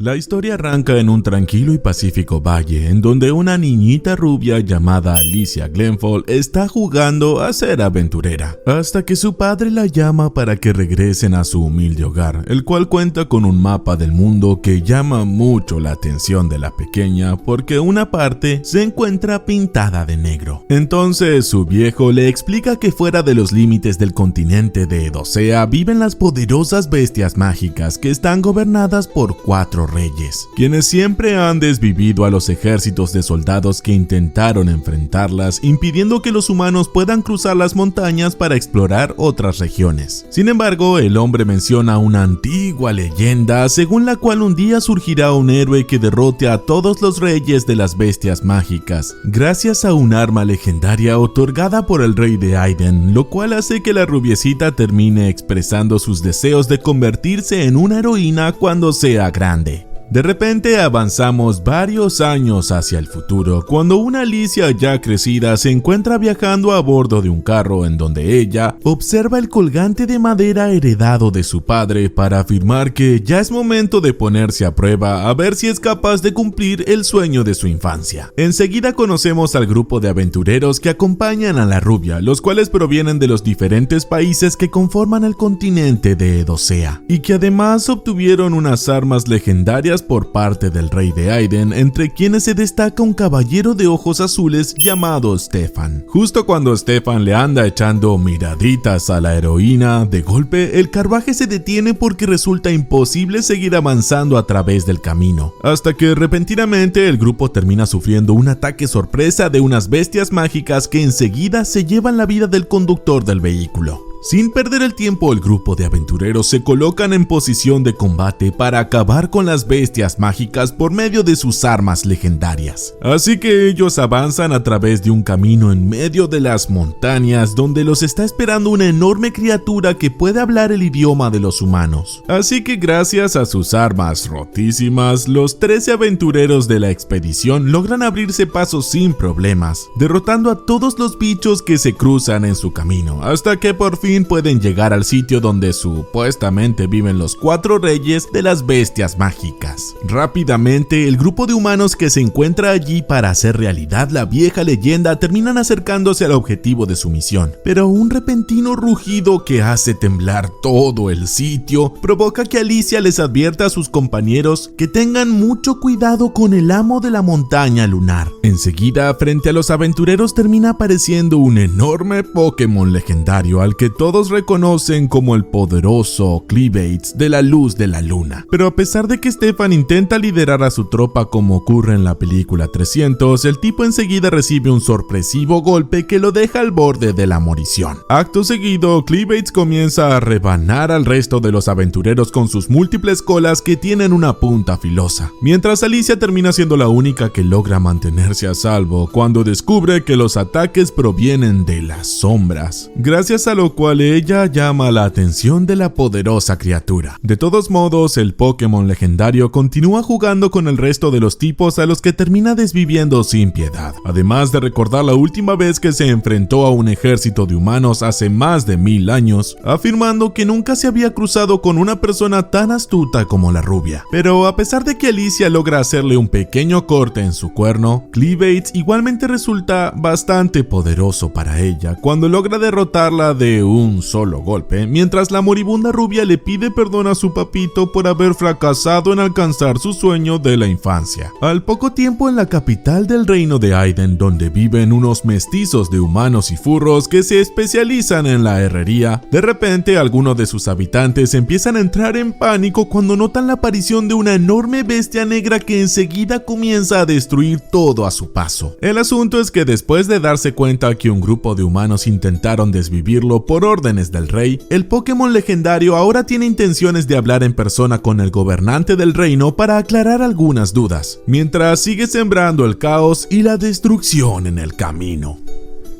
La historia arranca en un tranquilo y pacífico valle, en donde una niñita rubia llamada Alicia Glenfall está jugando a ser aventurera, hasta que su padre la llama para que regresen a su humilde hogar, el cual cuenta con un mapa del mundo que llama mucho la atención de la pequeña porque una parte se encuentra pintada de negro. Entonces su viejo le explica que fuera de los límites del continente de Edosea viven las poderosas bestias mágicas que están gobernadas por 4 reyes, quienes siempre han desvivido a los ejércitos de soldados que intentaron enfrentarlas, impidiendo que los humanos puedan cruzar las montañas para explorar otras regiones. Sin embargo, el hombre menciona una antigua leyenda según la cual un día surgirá un héroe que derrote a todos los reyes de las bestias mágicas, gracias a un arma legendaria otorgada por el rey de Aiden, lo cual hace que la rubiecita termine expresando sus deseos de convertirse en una heroína cuando sea grande. De repente avanzamos varios años hacia el futuro, cuando una Alicia ya crecida se encuentra viajando a bordo de un carro en donde ella observa el colgante de madera heredado de su padre para afirmar que ya es momento de ponerse a prueba a ver si es capaz de cumplir el sueño de su infancia. Enseguida conocemos al grupo de aventureros que acompañan a la rubia, los cuales provienen de los diferentes países que conforman el continente de Edosea, y que además obtuvieron unas armas legendarias por parte del rey de Aiden, entre quienes se destaca un caballero de ojos azules llamado Stefan. Justo cuando Stefan le anda echando miraditas a la heroína, de golpe el carruaje se detiene porque resulta imposible seguir avanzando a través del camino, hasta que repentinamente el grupo termina sufriendo un ataque sorpresa de unas bestias mágicas que enseguida se llevan la vida del conductor del vehículo. Sin perder el tiempo, el grupo de aventureros se colocan en posición de combate para acabar con las bestias mágicas por medio de sus armas legendarias. Así que ellos avanzan a través de un camino en medio de las montañas donde los está esperando una enorme criatura que puede hablar el idioma de los humanos. Así que gracias a sus armas rotísimas, los 13 aventureros de la expedición logran abrirse paso sin problemas, derrotando a todos los bichos que se cruzan en su camino, hasta que por fin pueden llegar al sitio donde supuestamente viven los 4 reyes de las bestias mágicas. Rápidamente, el grupo de humanos que se encuentra allí para hacer realidad la vieja leyenda terminan acercándose al objetivo de su misión, pero un repentino rugido que hace temblar todo el sitio provoca que Alicia les advierta a sus compañeros que tengan mucho cuidado con el amo de la montaña lunar. Enseguida, frente a los aventureros termina apareciendo un enorme Pokémon legendario al que todos reconocen como el poderoso Cleabates de la luz de la luna. Pero a pesar de que Stefan intenta liderar a su tropa como ocurre en la película 300, el tipo enseguida recibe un sorpresivo golpe que lo deja al borde de la morición. Acto seguido, Cleabates comienza a rebanar al resto de los aventureros con sus múltiples colas que tienen una punta filosa, mientras Alicia termina siendo la única que logra mantenerse a salvo cuando descubre que los ataques provienen de las sombras, gracias a lo cual ella llama la atención de la poderosa criatura. De todos modos, el Pokémon legendario continúa jugando con el resto de los tipos a los que termina desviviendo sin piedad, además de recordar la última vez que se enfrentó a un ejército de humanos hace más de 1000 años, afirmando que nunca se había cruzado con una persona tan astuta como la rubia. Pero a pesar de que Alicia logra hacerle un pequeño corte en su cuerno, Cleabates igualmente resulta bastante poderoso para ella cuando logra derrotarla de un solo golpe, mientras la moribunda rubia le pide perdón a su papito por haber fracasado en alcanzar su sueño de la infancia. Al poco tiempo, en la capital del reino de Aiden, donde viven unos mestizos de humanos y furros que se especializan en la herrería, de repente algunos de sus habitantes empiezan a entrar en pánico cuando notan la aparición de una enorme bestia negra que enseguida comienza a destruir todo a su paso. El asunto es que después de darse cuenta que un grupo de humanos intentaron desvivirlo por órdenes del rey, el Pokémon legendario ahora tiene intenciones de hablar en persona con el gobernante del reino para aclarar algunas dudas, mientras sigue sembrando el caos y la destrucción en el camino.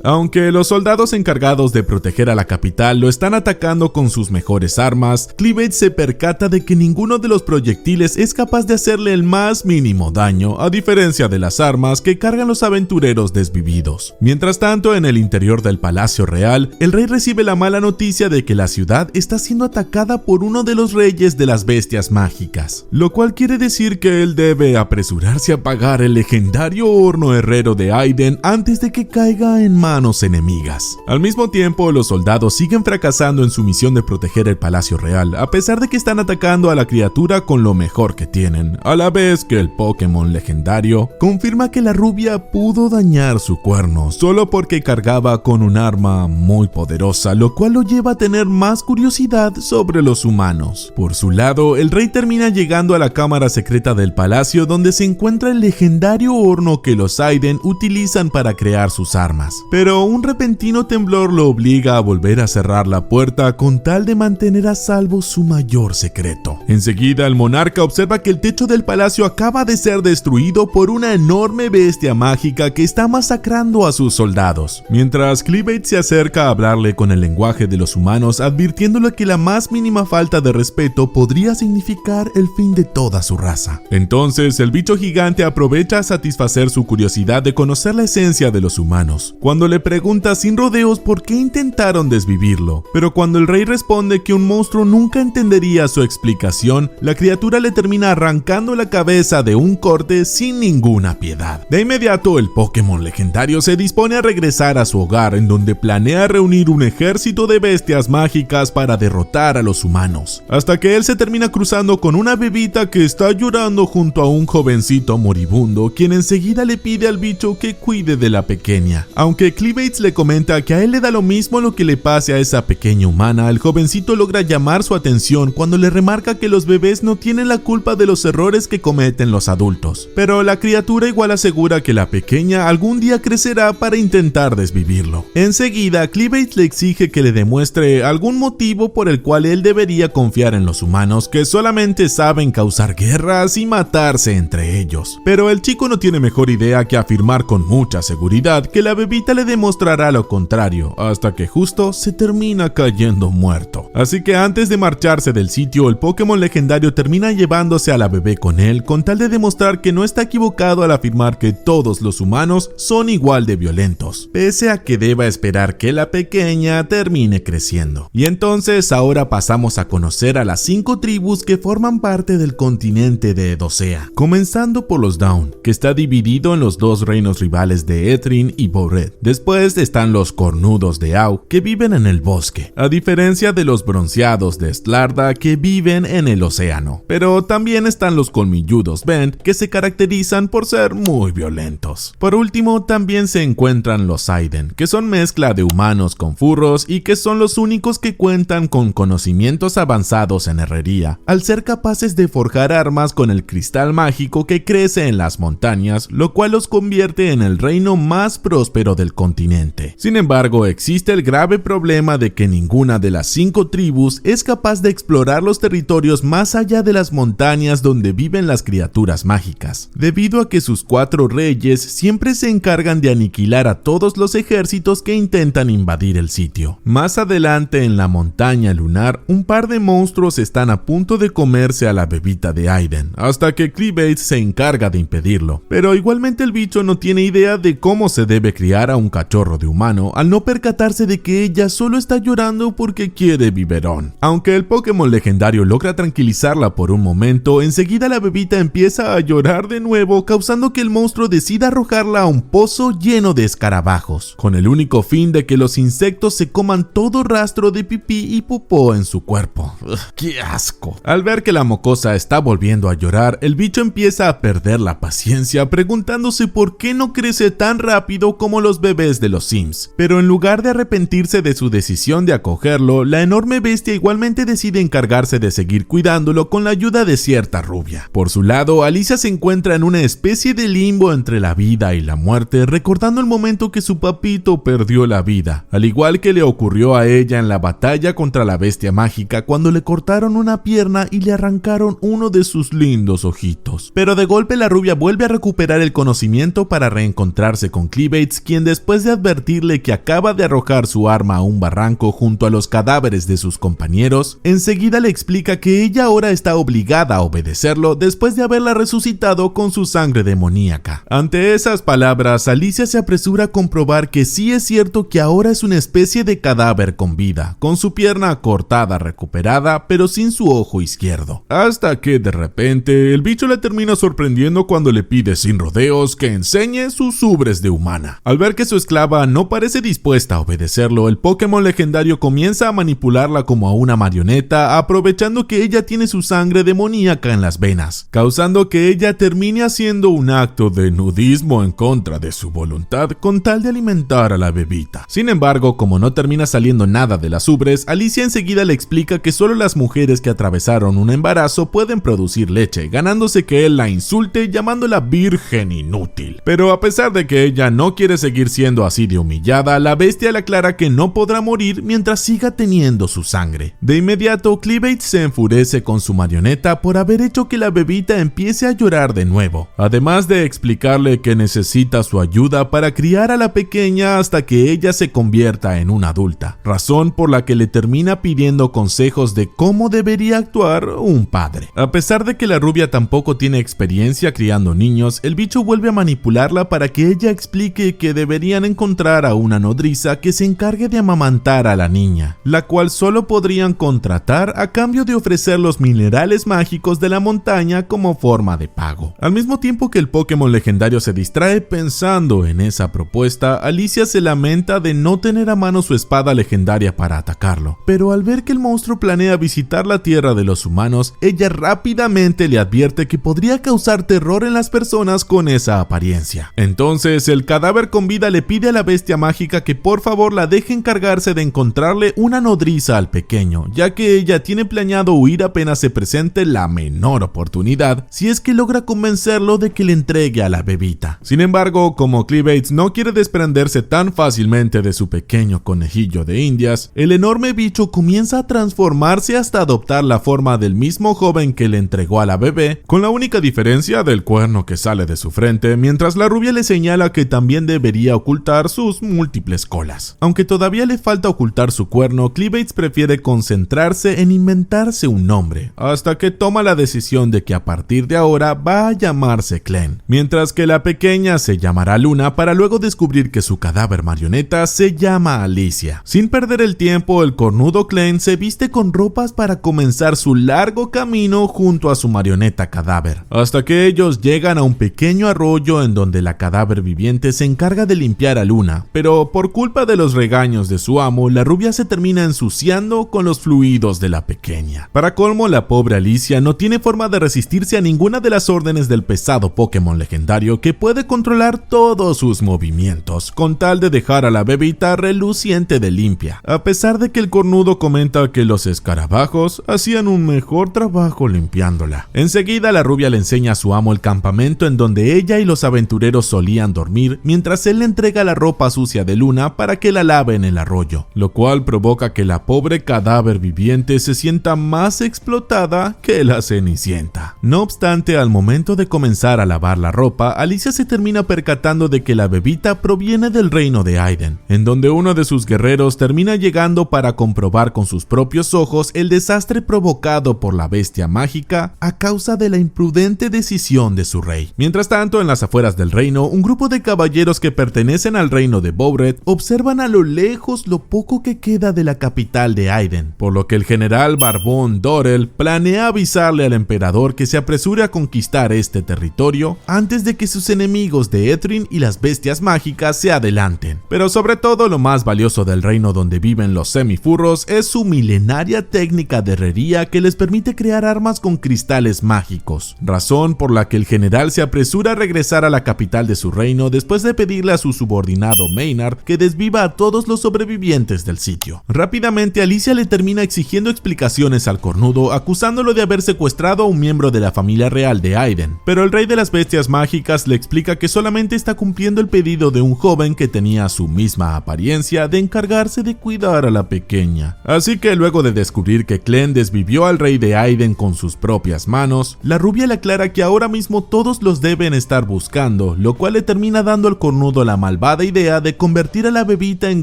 Aunque los soldados encargados de proteger a la capital lo están atacando con sus mejores armas, Cleavage se percata de que ninguno de los proyectiles es capaz de hacerle el más mínimo daño, a diferencia de las armas que cargan los aventureros desvividos. Mientras tanto, en el interior del Palacio Real, el rey recibe la mala noticia de que la ciudad está siendo atacada por uno de los reyes de las bestias mágicas, lo cual quiere decir que él debe apresurarse a apagar el legendario horno herrero de Aiden antes de que caiga en manos enemigas. Al mismo tiempo, los soldados siguen fracasando en su misión de proteger el Palacio Real, a pesar de que están atacando a la criatura con lo mejor que tienen, a la vez que el Pokémon legendario confirma que la rubia pudo dañar su cuerno solo porque cargaba con un arma muy poderosa, lo cual lo lleva a tener más curiosidad sobre los humanos. Por su lado, el rey termina llegando a la cámara secreta del palacio donde se encuentra el legendario horno que los Aiden utilizan para crear sus armas, pero un repentino temblor lo obliga a volver a cerrar la puerta con tal de mantener a salvo su mayor secreto. Enseguida, el monarca observa que el techo del palacio acaba de ser destruido por una enorme bestia mágica que está masacrando a sus soldados, mientras Cleavage se acerca a hablarle con el lenguaje de los humanos, advirtiéndole que la más mínima falta de respeto podría significar el fin de toda su raza. Entonces, el bicho gigante aprovecha a satisfacer su curiosidad de conocer la esencia de los humanos, cuando le pregunta sin rodeos por qué intentaron desvivirlo, pero cuando el rey responde que un monstruo nunca entendería su explicación, la criatura le termina arrancando la cabeza de un corte sin ninguna piedad. De inmediato, el Pokémon legendario se dispone a regresar a su hogar, en donde planea reunir un ejército de bestias mágicas para derrotar a los humanos, hasta que él se termina cruzando con una bebita que está llorando junto a un jovencito moribundo, quien enseguida le pide al bicho que cuide de la pequeña. Aunque Cleavage le comenta que a él le da lo mismo lo que le pase a esa pequeña humana, el jovencito logra llamar su atención cuando le remarca que los bebés no tienen la culpa de los errores que cometen los adultos, pero la criatura igual asegura que la pequeña algún día crecerá para intentar desvivirlo. Enseguida, Cleavage le exige que le demuestre algún motivo por el cual él debería confiar en los humanos, que solamente saben causar guerras y matarse entre ellos. Pero el chico no tiene mejor idea que afirmar con mucha seguridad que la bebita le demostrará lo contrario, hasta que justo se termina cayendo muerto. Así que antes de marcharse del sitio, el Pokémon legendario termina llevándose a la bebé con él, con tal de demostrar que no está equivocado al afirmar que todos los humanos son igual de violentos, pese a que deba esperar que la pequeña termine creciendo. Y entonces ahora pasamos a conocer a las 5 tribus que forman parte del continente de Edosea, comenzando por los Dawn, que está dividido en los dos reinos rivales de Ethrin y Bored. Después están los cornudos de Au, que viven en el bosque, a diferencia de los bronceados de Stlarda, que viven en el océano. Pero también están los colmilludos Bent, que se caracterizan por ser muy violentos. Por último, también se encuentran los Aiden, que son mezcla de humanos con furros y que son los únicos que cuentan con conocimientos avanzados en herrería, al ser capaces de forjar armas con el cristal mágico que crece en las montañas, lo cual los convierte en el reino más próspero del continente. Sin embargo, existe el grave problema de que ninguna de las 5 tribus es capaz de explorar los territorios más allá de las montañas donde viven las criaturas mágicas, debido a que sus 4 reyes siempre se encargan de aniquilar a todos los ejércitos que intentan invadir el sitio. Más adelante, en la montaña lunar, un par de monstruos están a punto de comerse a la bebita de Aiden, hasta que Cleavage se encarga de impedirlo, pero igualmente el bicho no tiene idea de cómo se debe criar a un cachorro de humano, al no percatarse de que ella solo está llorando porque quiere biberón. Aunque el Pokémon legendario logra tranquilizarla por un momento, enseguida la bebita empieza a llorar de nuevo, causando que el monstruo decida arrojarla a un pozo lleno de escarabajos, con el único fin de que los insectos se coman todo rastro de pipí y popó en su cuerpo. ¡Qué asco! Al ver que la mocosa está volviendo a llorar, el bicho empieza a perder la paciencia, preguntándose por qué no crece tan rápido como los bebés de los Sims. Pero en lugar de arrepentirse de su decisión de acogerlo, la enorme bestia igualmente decide encargarse de seguir cuidándolo con la ayuda de cierta rubia. Por su lado, Alicia se encuentra en una especie de limbo entre la vida y la muerte, recordando el momento que su papito perdió la vida, al igual que le ocurrió a ella en la batalla contra la bestia mágica cuando le cortaron una pierna y le arrancaron uno de sus lindos ojitos. Pero de golpe la rubia vuelve a recuperar el conocimiento para reencontrarse con Cleavage, quien después después de advertirle que acaba de arrojar su arma a un barranco junto a los cadáveres de sus compañeros, enseguida le explica que ella ahora está obligada a obedecerlo después de haberla resucitado con su sangre demoníaca. Ante esas palabras, Alicia se apresura a comprobar que sí es cierto que ahora es una especie de cadáver con vida, con su pierna cortada recuperada, pero sin su ojo izquierdo. Hasta que de repente el bicho le termina sorprendiendo cuando le pide sin rodeos que enseñe sus ubres de humana. Al ver que su esclava no parece dispuesta a obedecerlo, el Pokémon legendario comienza a manipularla como a una marioneta, aprovechando que ella tiene su sangre demoníaca en las venas, causando que ella termine haciendo un acto de nudismo en contra de su voluntad con tal de alimentar a la bebita. Sin embargo, como no termina saliendo nada de las ubres, Alicia enseguida le explica que solo las mujeres que atravesaron un embarazo pueden producir leche, ganándose que él la insulte llamándola virgen inútil. Pero a pesar de que ella no quiere seguir siendo así de humillada, la bestia le aclara que no podrá morir mientras siga teniendo su sangre. De inmediato, Cleavage se enfurece con su marioneta por haber hecho que la bebita empiece a llorar de nuevo, además de explicarle que necesita su ayuda para criar a la pequeña hasta que ella se convierta en una adulta, razón por la que le termina pidiendo consejos de cómo debería actuar un padre. A pesar de que la rubia tampoco tiene experiencia criando niños, el bicho vuelve a manipularla para que ella explique que deberían encontrar a una nodriza que se encargue de amamantar a la niña, la cual solo podrían contratar a cambio de ofrecer los minerales mágicos de la montaña como forma de pago. Al mismo tiempo que el Pokémon legendario se distrae pensando en esa propuesta, Alicia se lamenta de no tener a mano su espada legendaria para atacarlo, pero al ver que el monstruo planea visitar la tierra de los humanos, ella rápidamente le advierte que podría causar terror en las personas con esa apariencia. Entonces el cadáver con vida le pide a la bestia mágica que por favor la deje encargarse de encontrarle una nodriza al pequeño, ya que ella tiene planeado huir apenas se presente la menor oportunidad, si es que logra convencerlo de que le entregue a la bebita. Sin embargo, como Cleavage no quiere desprenderse tan fácilmente de su pequeño conejillo de indias, el enorme bicho comienza a transformarse hasta adoptar la forma del mismo joven que le entregó a la bebé, con la única diferencia del cuerno que sale de su frente, mientras la rubia le señala que también debería ocultar sus múltiples colas. Aunque todavía le falta ocultar su cuerno, Cleavage prefiere concentrarse en inventarse un nombre, hasta que toma la decisión de que a partir de ahora va a llamarse Clem, mientras que la pequeña se llamará Luna, para luego descubrir que su cadáver marioneta se llama Alicia. Sin perder el tiempo, el cornudo Clem se viste con ropas para comenzar su largo camino junto a su marioneta cadáver, hasta que ellos llegan a un pequeño arroyo en donde la cadáver viviente se encarga de limpiar a Luna, pero por culpa de los regaños de su amo, la rubia se termina ensuciando con los fluidos de la pequeña. Para colmo, la pobre Alicia no tiene forma de resistirse a ninguna de las órdenes del pesado Pokémon legendario que puede controlar todos sus movimientos, con tal de dejar a la bebita reluciente de limpia, a pesar de que el cornudo comenta que los escarabajos hacían un mejor trabajo limpiándola. Enseguida la rubia le enseña a su amo el campamento en donde ella y los aventureros solían dormir, mientras él le entrega la ropa sucia de Luna para que la lave en el arroyo, lo cual provoca que la pobre cadáver viviente se sienta más explotada que la Cenicienta. No obstante, al momento de comenzar a lavar la ropa, Alicia se termina percatando de que la bebita proviene del reino de Aiden, en donde uno de sus guerreros termina llegando para comprobar con sus propios ojos el desastre provocado por la bestia mágica a causa de la imprudente decisión de su rey. Mientras tanto, en las afueras del reino, un grupo de caballeros que pertenecen al reino de Bowret observan a lo lejos lo poco que queda de la capital de Aiden, por lo que el general Barbón Dorel planea avisarle al emperador que se apresure a conquistar este territorio antes de que sus enemigos de Ethrin y las bestias mágicas se adelanten. Pero sobre todo, lo más valioso del reino donde viven los semifurros es su milenaria técnica de herrería que les permite crear armas con cristales mágicos, razón por la que el general se apresura a regresar a la capital de su reino después de pedirle a su subordinado Maynard que desviva a todos los sobrevivientes del sitio. Rápidamente, Alicia le termina exigiendo explicaciones al cornudo, acusándolo de haber secuestrado a un miembro de la familia real de Aiden, pero el rey de las bestias mágicas le explica que solamente está cumpliendo el pedido de un joven que tenía su misma apariencia de encargarse de cuidar a la pequeña. Así que luego de descubrir que Clem desvivió al rey de Aiden con sus propias manos, la rubia le aclara que ahora mismo todos los deben estar buscando, lo cual le termina dando al cornudo la malvada malvada idea de convertir a la bebita en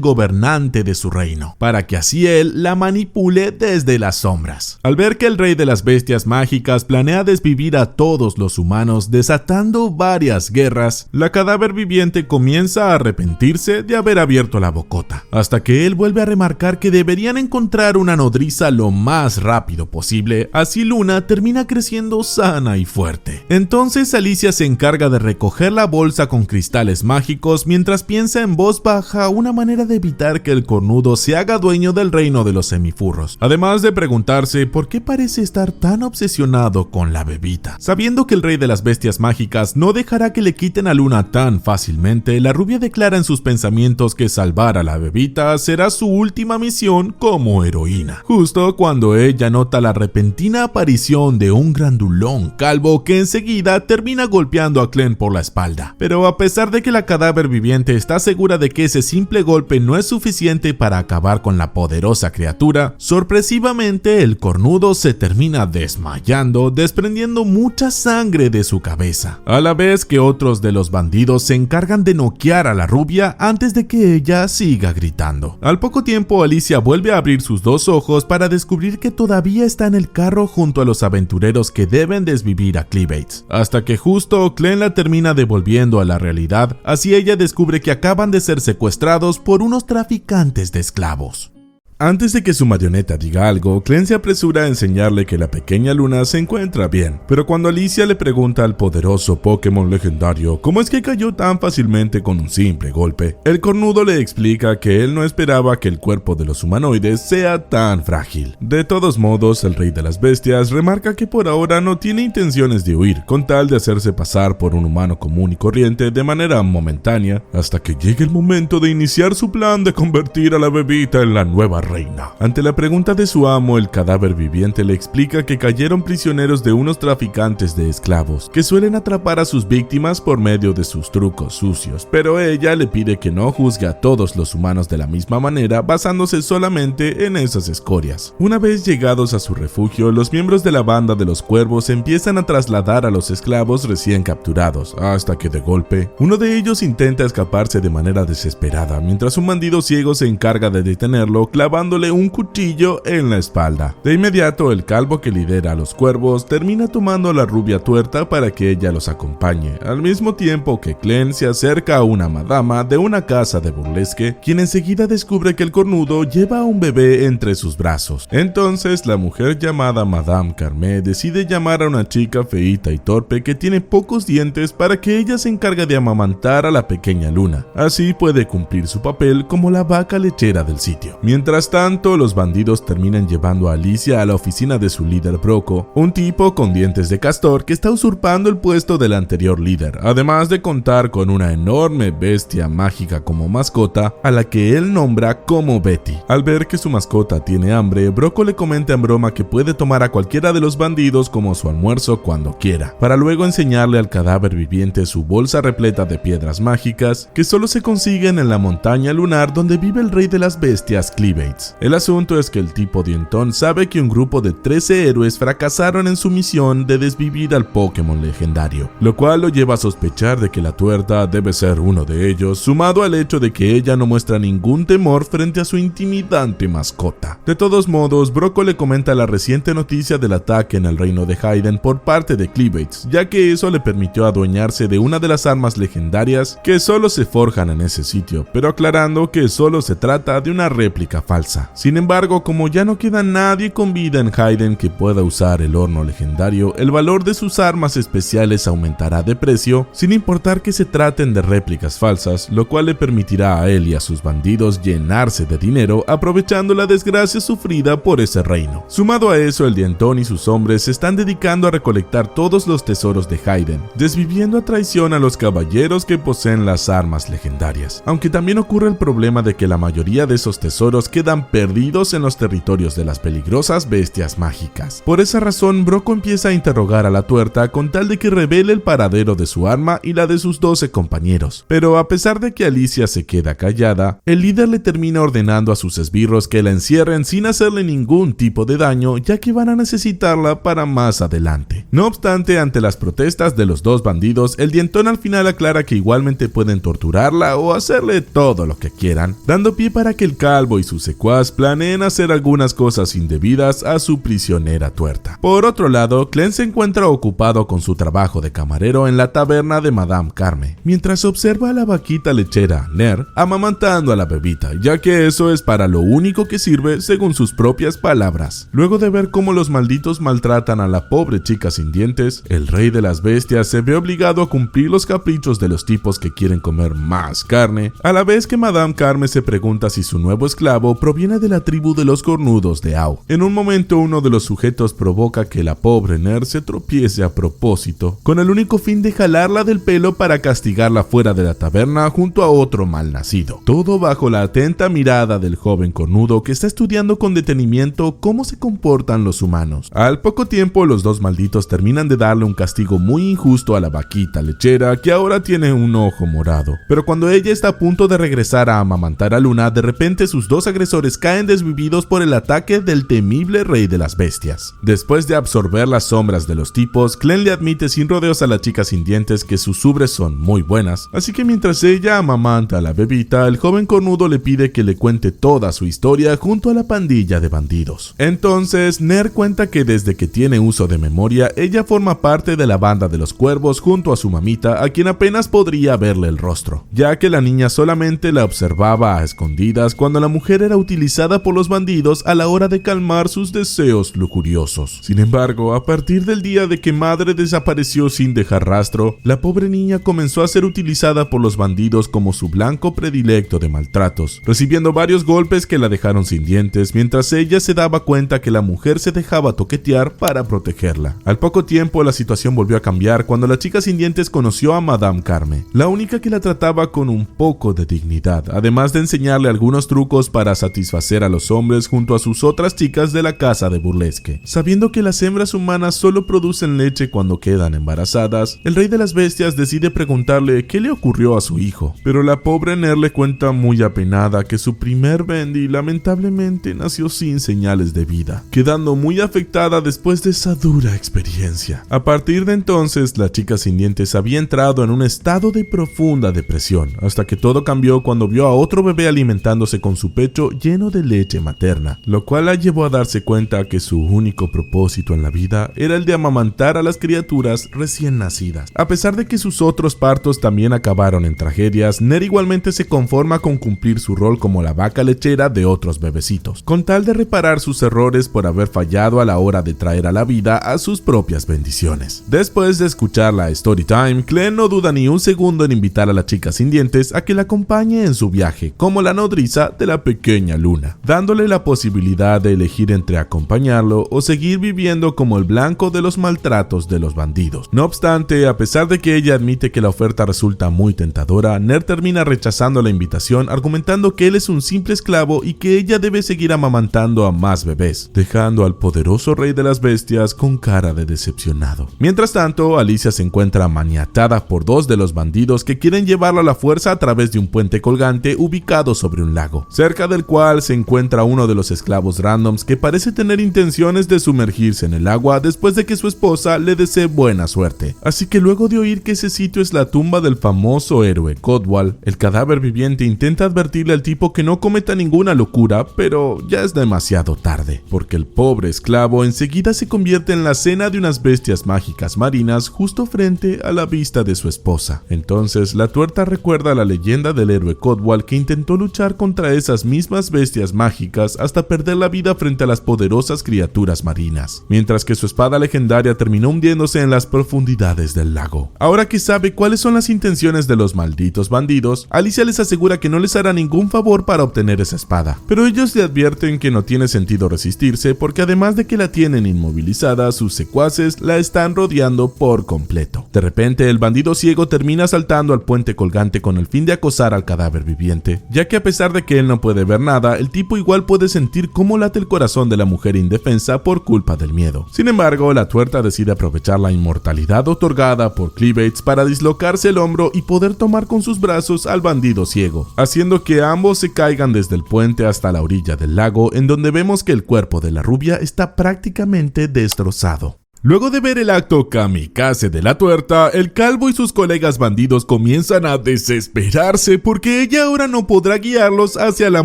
gobernante de su reino, para que así él la manipule desde las sombras. Al ver que el rey de las bestias mágicas planea desvivir a todos los humanos desatando varias guerras, la cadáver viviente comienza a arrepentirse de haber abierto la bocota, hasta que él vuelve a remarcar que deberían encontrar una nodriza lo más rápido posible, así Luna termina creciendo sana y fuerte. Entonces Alicia se encarga de recoger la bolsa con cristales mágicos mientras piensa en voz baja una manera de evitar que el cornudo se haga dueño del reino de los semifurros, además de preguntarse por qué parece estar tan obsesionado con la bebita. Sabiendo que el rey de las bestias mágicas no dejará que le quiten a Luna tan fácilmente, la rubia declara en sus pensamientos que salvar a la bebita será su última misión como heroína. Justo cuando ella nota la repentina aparición de un grandulón calvo que enseguida termina golpeando a Clem por la espalda. Pero a pesar de que la cadáver viviente está segura de que ese simple golpe no es suficiente para acabar con la poderosa criatura, sorpresivamente el cornudo se termina desmayando, desprendiendo mucha sangre de su cabeza, a la vez que otros de los bandidos se encargan de noquear a la rubia antes de que ella siga gritando. Al poco tiempo Alicia vuelve a abrir sus dos ojos para descubrir que todavía está en el carro junto a los aventureros que deben desvivir a Cleabates, hasta que justo Clem la termina devolviendo a la realidad, así ella descubre que acaban de ser secuestrados por unos traficantes de esclavos. Antes de que su marioneta diga algo, Clem se apresura a enseñarle que la pequeña Luna se encuentra bien, pero cuando Alicia le pregunta al poderoso Pokémon legendario cómo es que cayó tan fácilmente con un simple golpe, el cornudo le explica que él no esperaba que el cuerpo de los humanoides sea tan frágil. De todos modos, el rey de las bestias remarca que por ahora no tiene intenciones de huir, con tal de hacerse pasar por un humano común y corriente de manera momentánea, hasta que llegue el momento de iniciar su plan de convertir a la bebita en la nueva reina. Ante la pregunta de su amo, el cadáver viviente le explica que cayeron prisioneros de unos traficantes de esclavos, que suelen atrapar a sus víctimas por medio de sus trucos sucios, pero ella le pide que no juzgue a todos los humanos de la misma manera basándose solamente en esas escorias. Una vez llegados a su refugio, los miembros de la banda de los cuervos empiezan a trasladar a los esclavos recién capturados, hasta que de golpe, uno de ellos intenta escaparse de manera desesperada, mientras un bandido ciego se encarga de detenerlo clavándole un cuchillo en la espalda. De inmediato, el calvo que lidera a los cuervos termina tomando a la rubia tuerta para que ella los acompañe, al mismo tiempo que Clem se acerca a una madama de una casa de burlesque, quien enseguida descubre que el cornudo lleva a un bebé entre sus brazos. Entonces, la mujer llamada Madame Carmé decide llamar a una chica feíta y torpe que tiene pocos dientes para que ella se encargue de amamantar a la pequeña Luna. Así puede cumplir su papel como la vaca lechera del sitio. Mientras tanto, los bandidos terminan llevando a Alicia a la oficina de su líder Broco, un tipo con dientes de castor que está usurpando el puesto del anterior líder, además de contar con una enorme bestia mágica como mascota a la que él nombra como Betty. Al ver que su mascota tiene hambre, Broco le comenta en broma que puede tomar a cualquiera de los bandidos como su almuerzo cuando quiera, para luego enseñarle al cadáver viviente su bolsa repleta de piedras mágicas que solo se consiguen en la montaña lunar donde vive el rey de las bestias, Cleabates. El asunto es que el tipo dientón sabe que un grupo de 13 héroes fracasaron en su misión de desvivir al Pokémon legendario, lo cual lo lleva a sospechar de que la tuerta debe ser uno de ellos, sumado al hecho de que ella no muestra ningún temor frente a su intimidante mascota. De todos modos, Broco le comenta la reciente noticia del ataque en el reino de Hayden por parte de Cleabates, ya que eso le permitió adueñarse de una de las armas legendarias que solo se forjan en ese sitio, pero aclarando que solo se trata de una réplica falsa. Sin embargo, como ya no queda nadie con vida en Hayden que pueda usar el horno legendario, el valor de sus armas especiales aumentará de precio, sin importar que se traten de réplicas falsas, lo cual le permitirá a él y a sus bandidos llenarse de dinero aprovechando la desgracia sufrida por ese reino. Sumado a eso, el dientón y sus hombres se están dedicando a recolectar todos los tesoros de Hayden, desviviendo a traición a los caballeros que poseen las armas legendarias, aunque también ocurre el problema de que la mayoría de esos tesoros quedan quedan perdidos en los territorios de las peligrosas bestias mágicas. Por esa razón, Broco empieza a interrogar a la tuerta con tal de que revele el paradero de su arma y la de sus 12 compañeros. Pero a pesar de que Alicia se queda callada, el líder le termina ordenando a sus esbirros que la encierren sin hacerle ningún tipo de daño, ya que van a necesitarla para más adelante. No obstante, ante las protestas de los dos bandidos, el dientón al final aclara que igualmente pueden torturarla o hacerle todo lo que quieran, dando pie para que el calvo y su secuaz planeen hacer algunas cosas indebidas a su prisionera tuerta. Por otro lado, Clem se encuentra ocupado con su trabajo de camarero en la taberna de Madame Carme, mientras observa a la vaquita lechera, Ner, amamantando a la bebita, ya que eso es para lo único que sirve según sus propias palabras. Luego de ver cómo los malditos maltratan a la pobre chica sin dientes, el rey de las bestias se ve obligado a cumplir los caprichos de los tipos que quieren comer más carne, a la vez que Madame Carme se pregunta si su nuevo esclavo proviene de la tribu de los cornudos de Au. En un momento, uno de los sujetos provoca que la pobre Ner se tropiece a propósito, con el único fin de jalarla del pelo para castigarla fuera de la taberna junto a otro malnacido. Todo bajo la atenta mirada del joven cornudo que está estudiando con detenimiento cómo se comportan los humanos. Al poco tiempo, los dos malditos terminan de darle un castigo muy injusto a la vaquita lechera, que ahora tiene un ojo morado. Pero cuando ella está a punto de regresar a amamantar a Luna, de repente sus dos agresores caen desvividos por el ataque del temible rey de las bestias. Después de absorber las sombras de los tipos, Clem le admite sin rodeos a la chica sin dientes que sus ubres son muy buenas, así que mientras ella amamanta a la bebita, el joven cornudo le pide que le cuente toda su historia junto a la pandilla de bandidos. Entonces, Ner cuenta que desde que tiene uso de memoria, ella forma parte de la banda de los cuervos junto a su mamita, a quien apenas podría verle el rostro, ya que la niña solamente la observaba a escondidas cuando la mujer era utilizada por los bandidos a la hora de calmar sus deseos lujuriosos. Sin embargo, a partir del día de que madre desapareció sin dejar rastro, la pobre niña comenzó a ser utilizada por los bandidos como su blanco predilecto de maltratos, recibiendo varios golpes que la dejaron sin dientes, mientras ella se daba cuenta que la mujer se dejaba toquetear para protegerla. Al poco tiempo, la situación volvió a cambiar cuando la chica sin dientes conoció a Madame Carme, la única que la trataba con un poco de dignidad, además de enseñarle algunos trucos para satisfacer a los hombres junto a sus otras chicas de la casa de burlesque. Sabiendo que las hembras humanas solo producen leche cuando quedan embarazadas, el rey de las bestias decide preguntarle qué le ocurrió a su hijo, pero la pobre Ner le cuenta muy apenada que su primer Bendy lamentablemente nació sin señales de vida, quedando muy afectada después de esa dura experiencia. A partir de entonces, la chica sin dientes había entrado en un estado de profunda depresión, hasta que todo cambió cuando vio a otro bebé alimentándose con su pecho lleno de leche materna, lo cual la llevó a darse cuenta que su único propósito en la vida era el de amamantar a las criaturas recién nacidas. A pesar de que sus otros partos también acabaron en tragedias, Ner igualmente se conforma con cumplir su rol como la vaca lechera de otros bebecitos, con tal de reparar sus errores por haber fallado a la hora de traer a la vida a sus propias bendiciones. Después de escuchar la story time, Clem no duda ni un segundo en invitar a la chica sin dientes a que la acompañe en su viaje, como la nodriza de la pequeña Luna, dándole la posibilidad de elegir entre acompañarlo o seguir viviendo como el blanco de los maltratos de los bandidos. No obstante, a pesar de que ella admite que la oferta resulta muy tentadora, Ner termina rechazando la invitación, argumentando que él es un simple esclavo y que ella debe seguir amamantando a más bebés, dejando al poderoso rey de las bestias con cara de decepcionado. Mientras tanto, Alicia se encuentra maniatada por dos de los bandidos que quieren llevarla a la fuerza a través de un puente colgante ubicado sobre un lago, cerca del cual se encuentra uno de los esclavos randoms que parece tener intenciones de sumergirse en el agua después de que su esposa le desee buena suerte. Así que luego de oír que ese sitio es la tumba del famoso héroe Codwall, el cadáver viviente intenta advertirle al tipo que no cometa ninguna locura, pero ya es demasiado tarde, porque el pobre esclavo enseguida se convierte en la cena de unas bestias mágicas marinas justo frente a la vista de su esposa. Entonces la tuerta recuerda la leyenda del héroe Codwall que intentó luchar contra esas mismas bestias mágicas hasta perder la vida frente a las poderosas criaturas marinas, mientras que su espada legendaria terminó hundiéndose en las profundidades del lago. Ahora que sabe cuáles son las intenciones de los malditos bandidos, Alicia les asegura que no les hará ningún favor para obtener esa espada, pero ellos le advierten que no tiene sentido resistirse porque además de que la tienen inmovilizada, sus secuaces la están rodeando por completo. De repente, el bandido ciego termina saltando al puente colgante con el fin de acosar al cadáver viviente, ya que a pesar de que él no puede ver nada, nada, el tipo igual puede sentir cómo late el corazón de la mujer indefensa por culpa del miedo. Sin embargo, la tuerta decide aprovechar la inmortalidad otorgada por Cleavage para dislocarse el hombro y poder tomar con sus brazos al bandido ciego, haciendo que ambos se caigan desde el puente hasta la orilla del lago, en donde vemos que el cuerpo de la rubia está prácticamente destrozado. Luego de ver el acto kamikaze de la tuerta, el calvo y sus colegas bandidos comienzan a desesperarse porque ella ahora no podrá guiarlos hacia la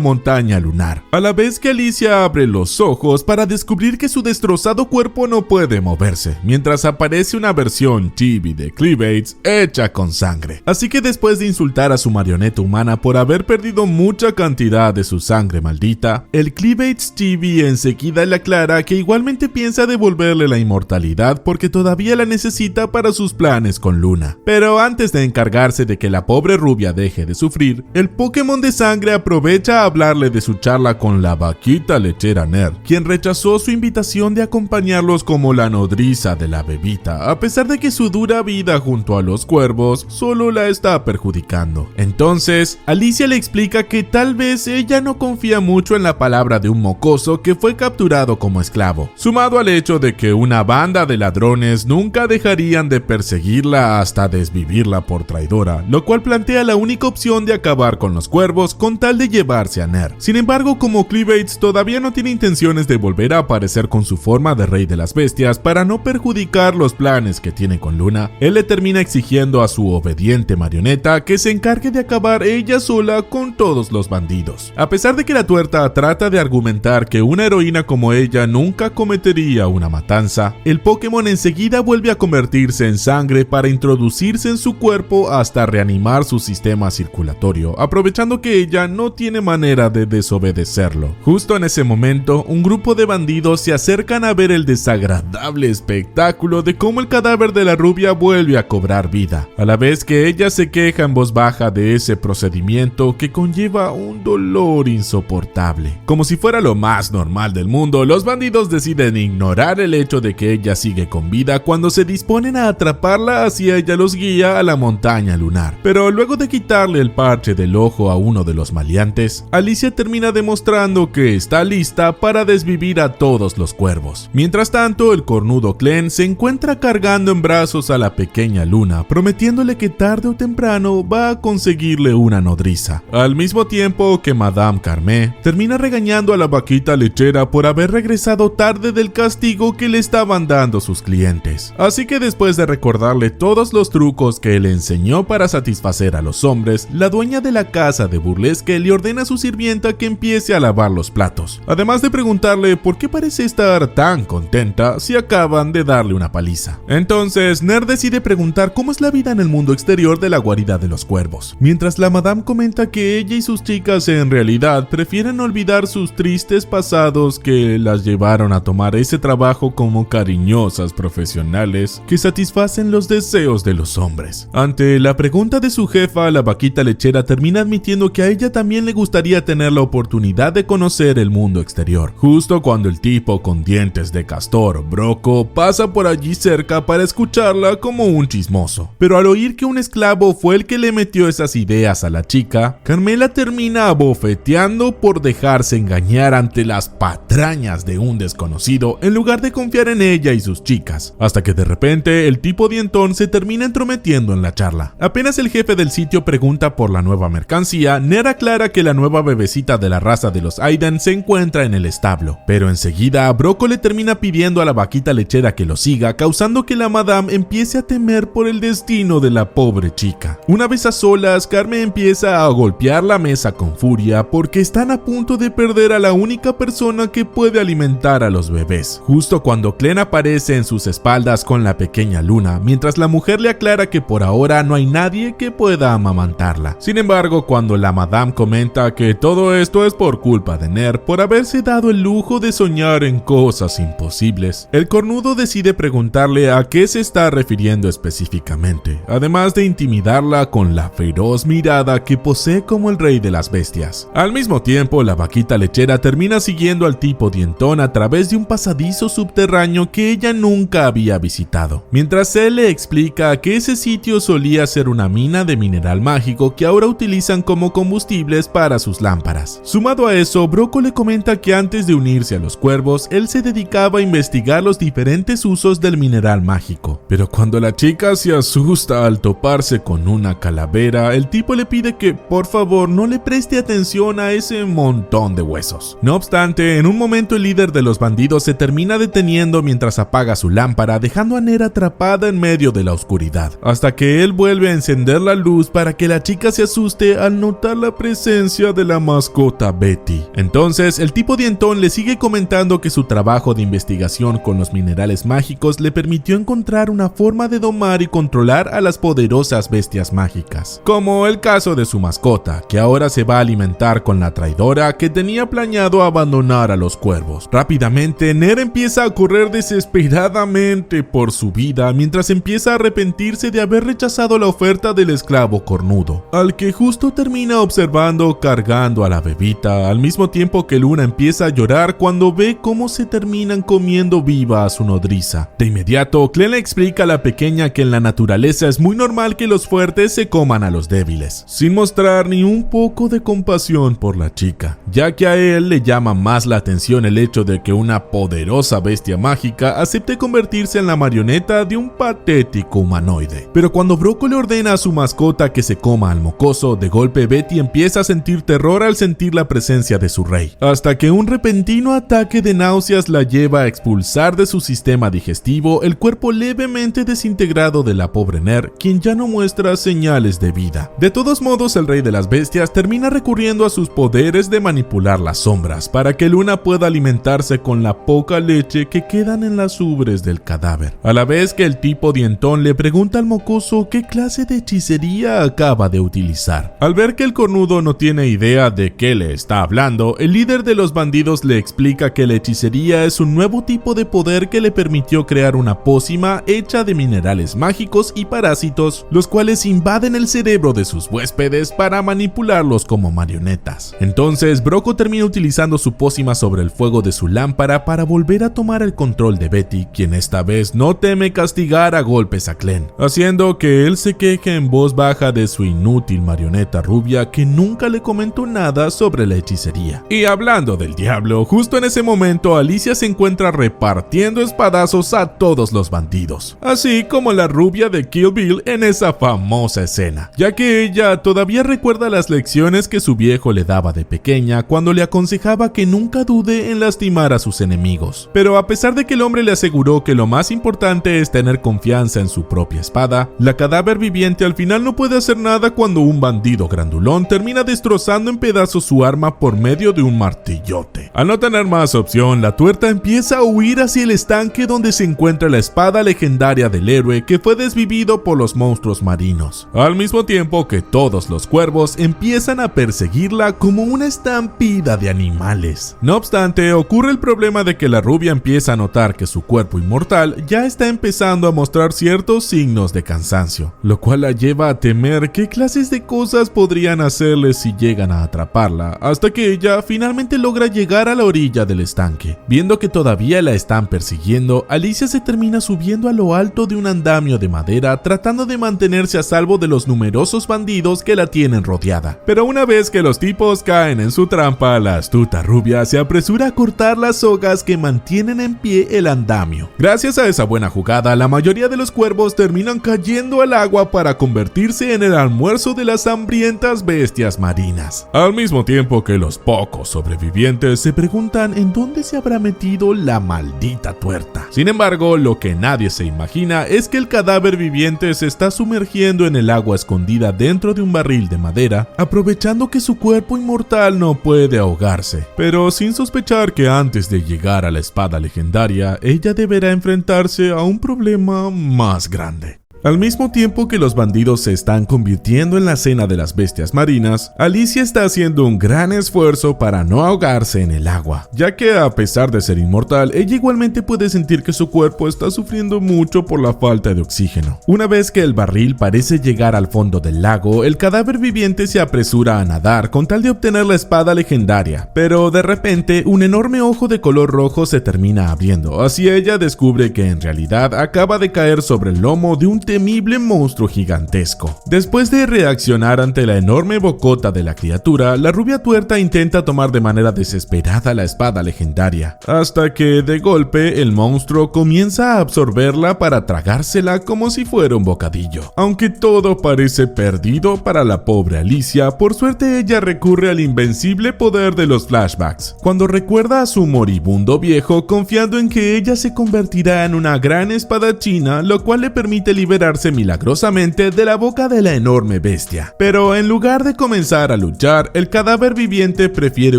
montaña lunar, a la vez que Alicia abre los ojos para descubrir que su destrozado cuerpo no puede moverse, mientras aparece una versión chibi de Cleavage hecha con sangre. Así que después de insultar a su marioneta humana por haber perdido mucha cantidad de su sangre maldita, el Cleavage chibi enseguida le aclara que igualmente piensa devolverle la inmortalidad porque todavía la necesita para sus planes con Luna. Pero antes de encargarse de que la pobre rubia deje de sufrir, el Pokémon de sangre aprovecha a hablarle de su charla con la vaquita lechera Nerd, quien rechazó su invitación de acompañarlos como la nodriza de la bebita, a pesar de que su dura vida junto a los cuervos solo la está perjudicando. Entonces, Alicia le explica que tal vez ella no confía mucho en la palabra de un mocoso que fue capturado como esclavo, sumado al hecho de que una banda de ladrones nunca dejarían de perseguirla hasta desvivirla por traidora, lo cual plantea la única opción de acabar con los cuervos con tal de llevarse a Nerd. Sin embargo, como Cleavage todavía no tiene intenciones de volver a aparecer con su forma de rey de las bestias para no perjudicar los planes que tiene con Luna, él le termina exigiendo a su obediente marioneta que se encargue de acabar ella sola con todos los bandidos. A pesar de que la tuerta trata de argumentar que una heroína como ella nunca cometería una matanza, el Pokémon enseguida vuelve a convertirse en sangre para introducirse en su cuerpo hasta reanimar su sistema circulatorio, aprovechando que ella no tiene manera de desobedecerlo. Justo en ese momento, un grupo de bandidos se acercan a ver el desagradable espectáculo de cómo el cadáver de la rubia vuelve a cobrar vida, a la vez que ella se queja en voz baja de ese procedimiento que conlleva un dolor insoportable. Como si fuera lo más normal del mundo, los bandidos deciden ignorar el hecho de que ella sigue con vida cuando se disponen a atraparla, así ella los guía a la montaña lunar. Pero luego de quitarle el parche del ojo a uno de los maleantes, Alicia termina demostrando que está lista para desvivir a todos los cuervos. Mientras tanto, el cornudo Clem se encuentra cargando en brazos a la pequeña Luna, prometiéndole que tarde o temprano va a conseguirle una nodriza. Al mismo tiempo que Madame Carmé termina regañando a la vaquita lechera por haber regresado tarde del castigo que le estaban dando sus clientes. Así que después de recordarle todos los trucos que le enseñó para satisfacer a los hombres, la dueña de la casa de burlesque le ordena a su sirvienta que empiece a lavar los platos, además de preguntarle por qué parece estar tan contenta si acaban de darle una paliza. Entonces, Nerd decide preguntar cómo es la vida en el mundo exterior de la guarida de los cuervos, mientras la madame comenta que ella y sus chicas en realidad prefieren olvidar sus tristes pasados que las llevaron a tomar ese trabajo como cariñosas profesionales que satisfacen los deseos de los hombres. Ante la pregunta de su jefa, la vaquita lechera termina admitiendo que a ella también le gustaría tener la oportunidad de conocer el mundo exterior, justo cuando el tipo con dientes de castor, Broco, pasa por allí cerca para escucharla como un chismoso. Pero al oír que un esclavo fue el que le metió esas ideas a la chica, Carmela termina abofeteando por dejarse engañar ante las patrañas de un desconocido en lugar de confiar en ella y sus chicas, hasta que de repente el tipo dientón se termina entrometiendo en la charla. Apenas el jefe del sitio pregunta por la nueva mercancía, Nerd aclara que la nueva bebecita de la raza de los Aiden se encuentra en el establo, pero enseguida Broco le termina pidiendo a la vaquita lechera que lo siga, causando que la madame empiece a temer por el destino de la pobre chica. Una vez a solas, Carmen empieza a golpear la mesa con furia porque están a punto de perder a la única persona que puede alimentar a los bebés, justo cuando Clem aparece en sus espaldas con la pequeña Luna, mientras la mujer le aclara que por ahora no hay nadie que pueda amamantarla. Sin embargo, cuando la madame comenta que todo esto es por culpa de Nerd por haberse dado el lujo de soñar en cosas imposibles, el cornudo decide preguntarle a qué se está refiriendo específicamente, además de intimidarla con la feroz mirada que posee como el rey de las bestias. Al mismo tiempo, la vaquita lechera termina siguiendo al tipo dientón a través de un pasadizo subterráneo que ella nunca había visitado, mientras él le explica que ese sitio solía ser una mina de mineral mágico que ahora utilizan como combustibles para sus lámparas. Sumado a eso, Broco le comenta que antes de unirse a los cuervos, él se dedicaba a investigar los diferentes usos del mineral mágico. Pero cuando la chica se asusta al toparse con una calavera, el tipo le pide que por favor no le preste atención a ese montón de huesos. No obstante, en un momento el líder de los bandidos se termina deteniendo mientras apaga su lámpara, dejando a Nera atrapada en medio de la oscuridad, hasta que él vuelve a encender la luz para que la chica se asuste al notar la presencia de la mascota Betty. Entonces, el tipo dientón le sigue comentando que su trabajo de investigación con los minerales mágicos le permitió encontrar una forma de domar y controlar a las poderosas bestias mágicas, como el caso de su mascota, que ahora se va a alimentar con la traidora que tenía planeado abandonar a los cuervos. Rápidamente, Nera empieza a correr desesperadamente por su vida mientras empieza a arrepentirse de haber rechazado la oferta del esclavo cornudo, al que justo termina observando cargando a la bebita, al mismo tiempo que Luna empieza a llorar cuando ve cómo se terminan comiendo viva a su nodriza. De inmediato, Clem le explica a la pequeña que en la naturaleza es muy normal que los fuertes se coman a los débiles, sin mostrar ni un poco de compasión por la chica, ya que a él le llama más la atención el hecho de que una poderosa bestia mágica acepte convertirse en la marioneta de un patético humanoide. Pero cuando Broco le ordena a su mascota que se coma al mocoso, de golpe Betty empieza a sentir terror al sentir la presencia de su rey, hasta que un repentino ataque de náuseas la lleva a expulsar de su sistema digestivo el cuerpo levemente desintegrado de la pobre Ner, quien ya no muestra señales de vida. De todos modos, el rey de las bestias termina recurriendo a sus poderes de manipular las sombras para que Luna pueda alimentarse con la poca leche que quedan en las ubres del cadáver, a la vez que el tipo dientón le pregunta al mocoso qué clase de hechicería acaba de utilizar. Al ver que el cornudo no tiene idea de qué le está hablando, el líder de los bandidos le explica que la hechicería es un nuevo tipo de poder que le permitió crear una pócima hecha de minerales mágicos y parásitos, los cuales invaden el cerebro de sus huéspedes para manipularlos como marionetas. Entonces, Broco termina utilizando su pócima sobre el fuego de su lámpara para volver a tomar el control de Betty, quien esta vez no teme castigar a golpes a Clem, haciendo que él se queje en voz baja de su inútil marioneta rubia que nunca le comentó nada sobre la hechicería. Y hablando del diablo, justo en ese momento Alicia se encuentra repartiendo espadazos a todos los bandidos, así como la rubia de Kill Bill en esa famosa escena, ya que ella todavía recuerda las lecciones que su viejo le daba de pequeña cuando le aconsejaba que nunca dude en lastimar a sus enemigos. Pero a pesar de que el hombre le aseguró que lo más importante es tener confianza en su propia espada, la cadáver viviente al final no puede hacer nada cuando un bandido grandulón termina destrozando en pedazos su arma por medio de un martillote. Al no tener más opción, la tuerta empieza a huir hacia el estanque donde se encuentra la espada legendaria del héroe que fue desvivido por los monstruos marinos, al mismo tiempo que todos los cuervos empiezan a perseguirla como una estampida de animales. No obstante, ocurre el problema de que la rubia empieza a notar que su cuerpo inmortal ya está empezando a mostrar ciertos signos de cansancio, lo cual la lleva a temer qué clases de cosas podrían hacerle si llegan a atraparla, hasta que ella finalmente logra llegar a la orilla del estanque. Viendo que todavía la están persiguiendo, Alicia se termina subiendo a lo alto de un andamio de madera tratando de mantenerse a salvo de los numerosos bandidos que la tienen rodeada. Pero una vez que los tipos caen en su trampa, la astuta rubia se apresura a cortar las sogas que mantienen en pie el andamio. Gracias a esa buena jugada, la mayoría de los cuervos terminan cayendo al agua para convertirse en el almuerzo de las hambrientas bestias marinas, al mismo tiempo que los pocos sobrevivientes se preguntan en dónde se habrá metido la maldita tuerta. Sin embargo, lo que nadie se imagina es que el cadáver viviente se está sumergiendo en el agua escondida dentro de un barril de madera, aprovechando que su cuerpo inmortal no puede ahogarse, pero sin sospechar que antes de llegar a la espada legendaria, ella deberá enfrentarse a un problema más grande. Al mismo tiempo que los bandidos se están convirtiendo en la cena de las bestias marinas, Alicia está haciendo un gran esfuerzo para no ahogarse en el agua, ya que a pesar de ser inmortal, ella igualmente puede sentir que su cuerpo está sufriendo mucho por la falta de oxígeno. Una vez que el barril parece llegar al fondo del lago, el cadáver viviente se apresura a nadar con tal de obtener la espada legendaria, pero de repente un enorme ojo de color rojo se termina abriendo, así ella descubre que en realidad acaba de caer sobre el lomo de un temible monstruo gigantesco. Después de reaccionar ante la enorme bocota de la criatura, la rubia tuerta intenta tomar de manera desesperada la espada legendaria, hasta que de golpe el monstruo comienza a absorberla para tragársela como si fuera un bocadillo. Aunque todo parece perdido para la pobre Alicia, por suerte ella recurre al invencible poder de los flashbacks, cuando recuerda a su moribundo viejo confiando en que ella se convertirá en una gran espadachina, lo cual le permite liberarse milagrosamente de la boca de la enorme bestia. Pero en lugar de comenzar a luchar, el cadáver viviente prefiere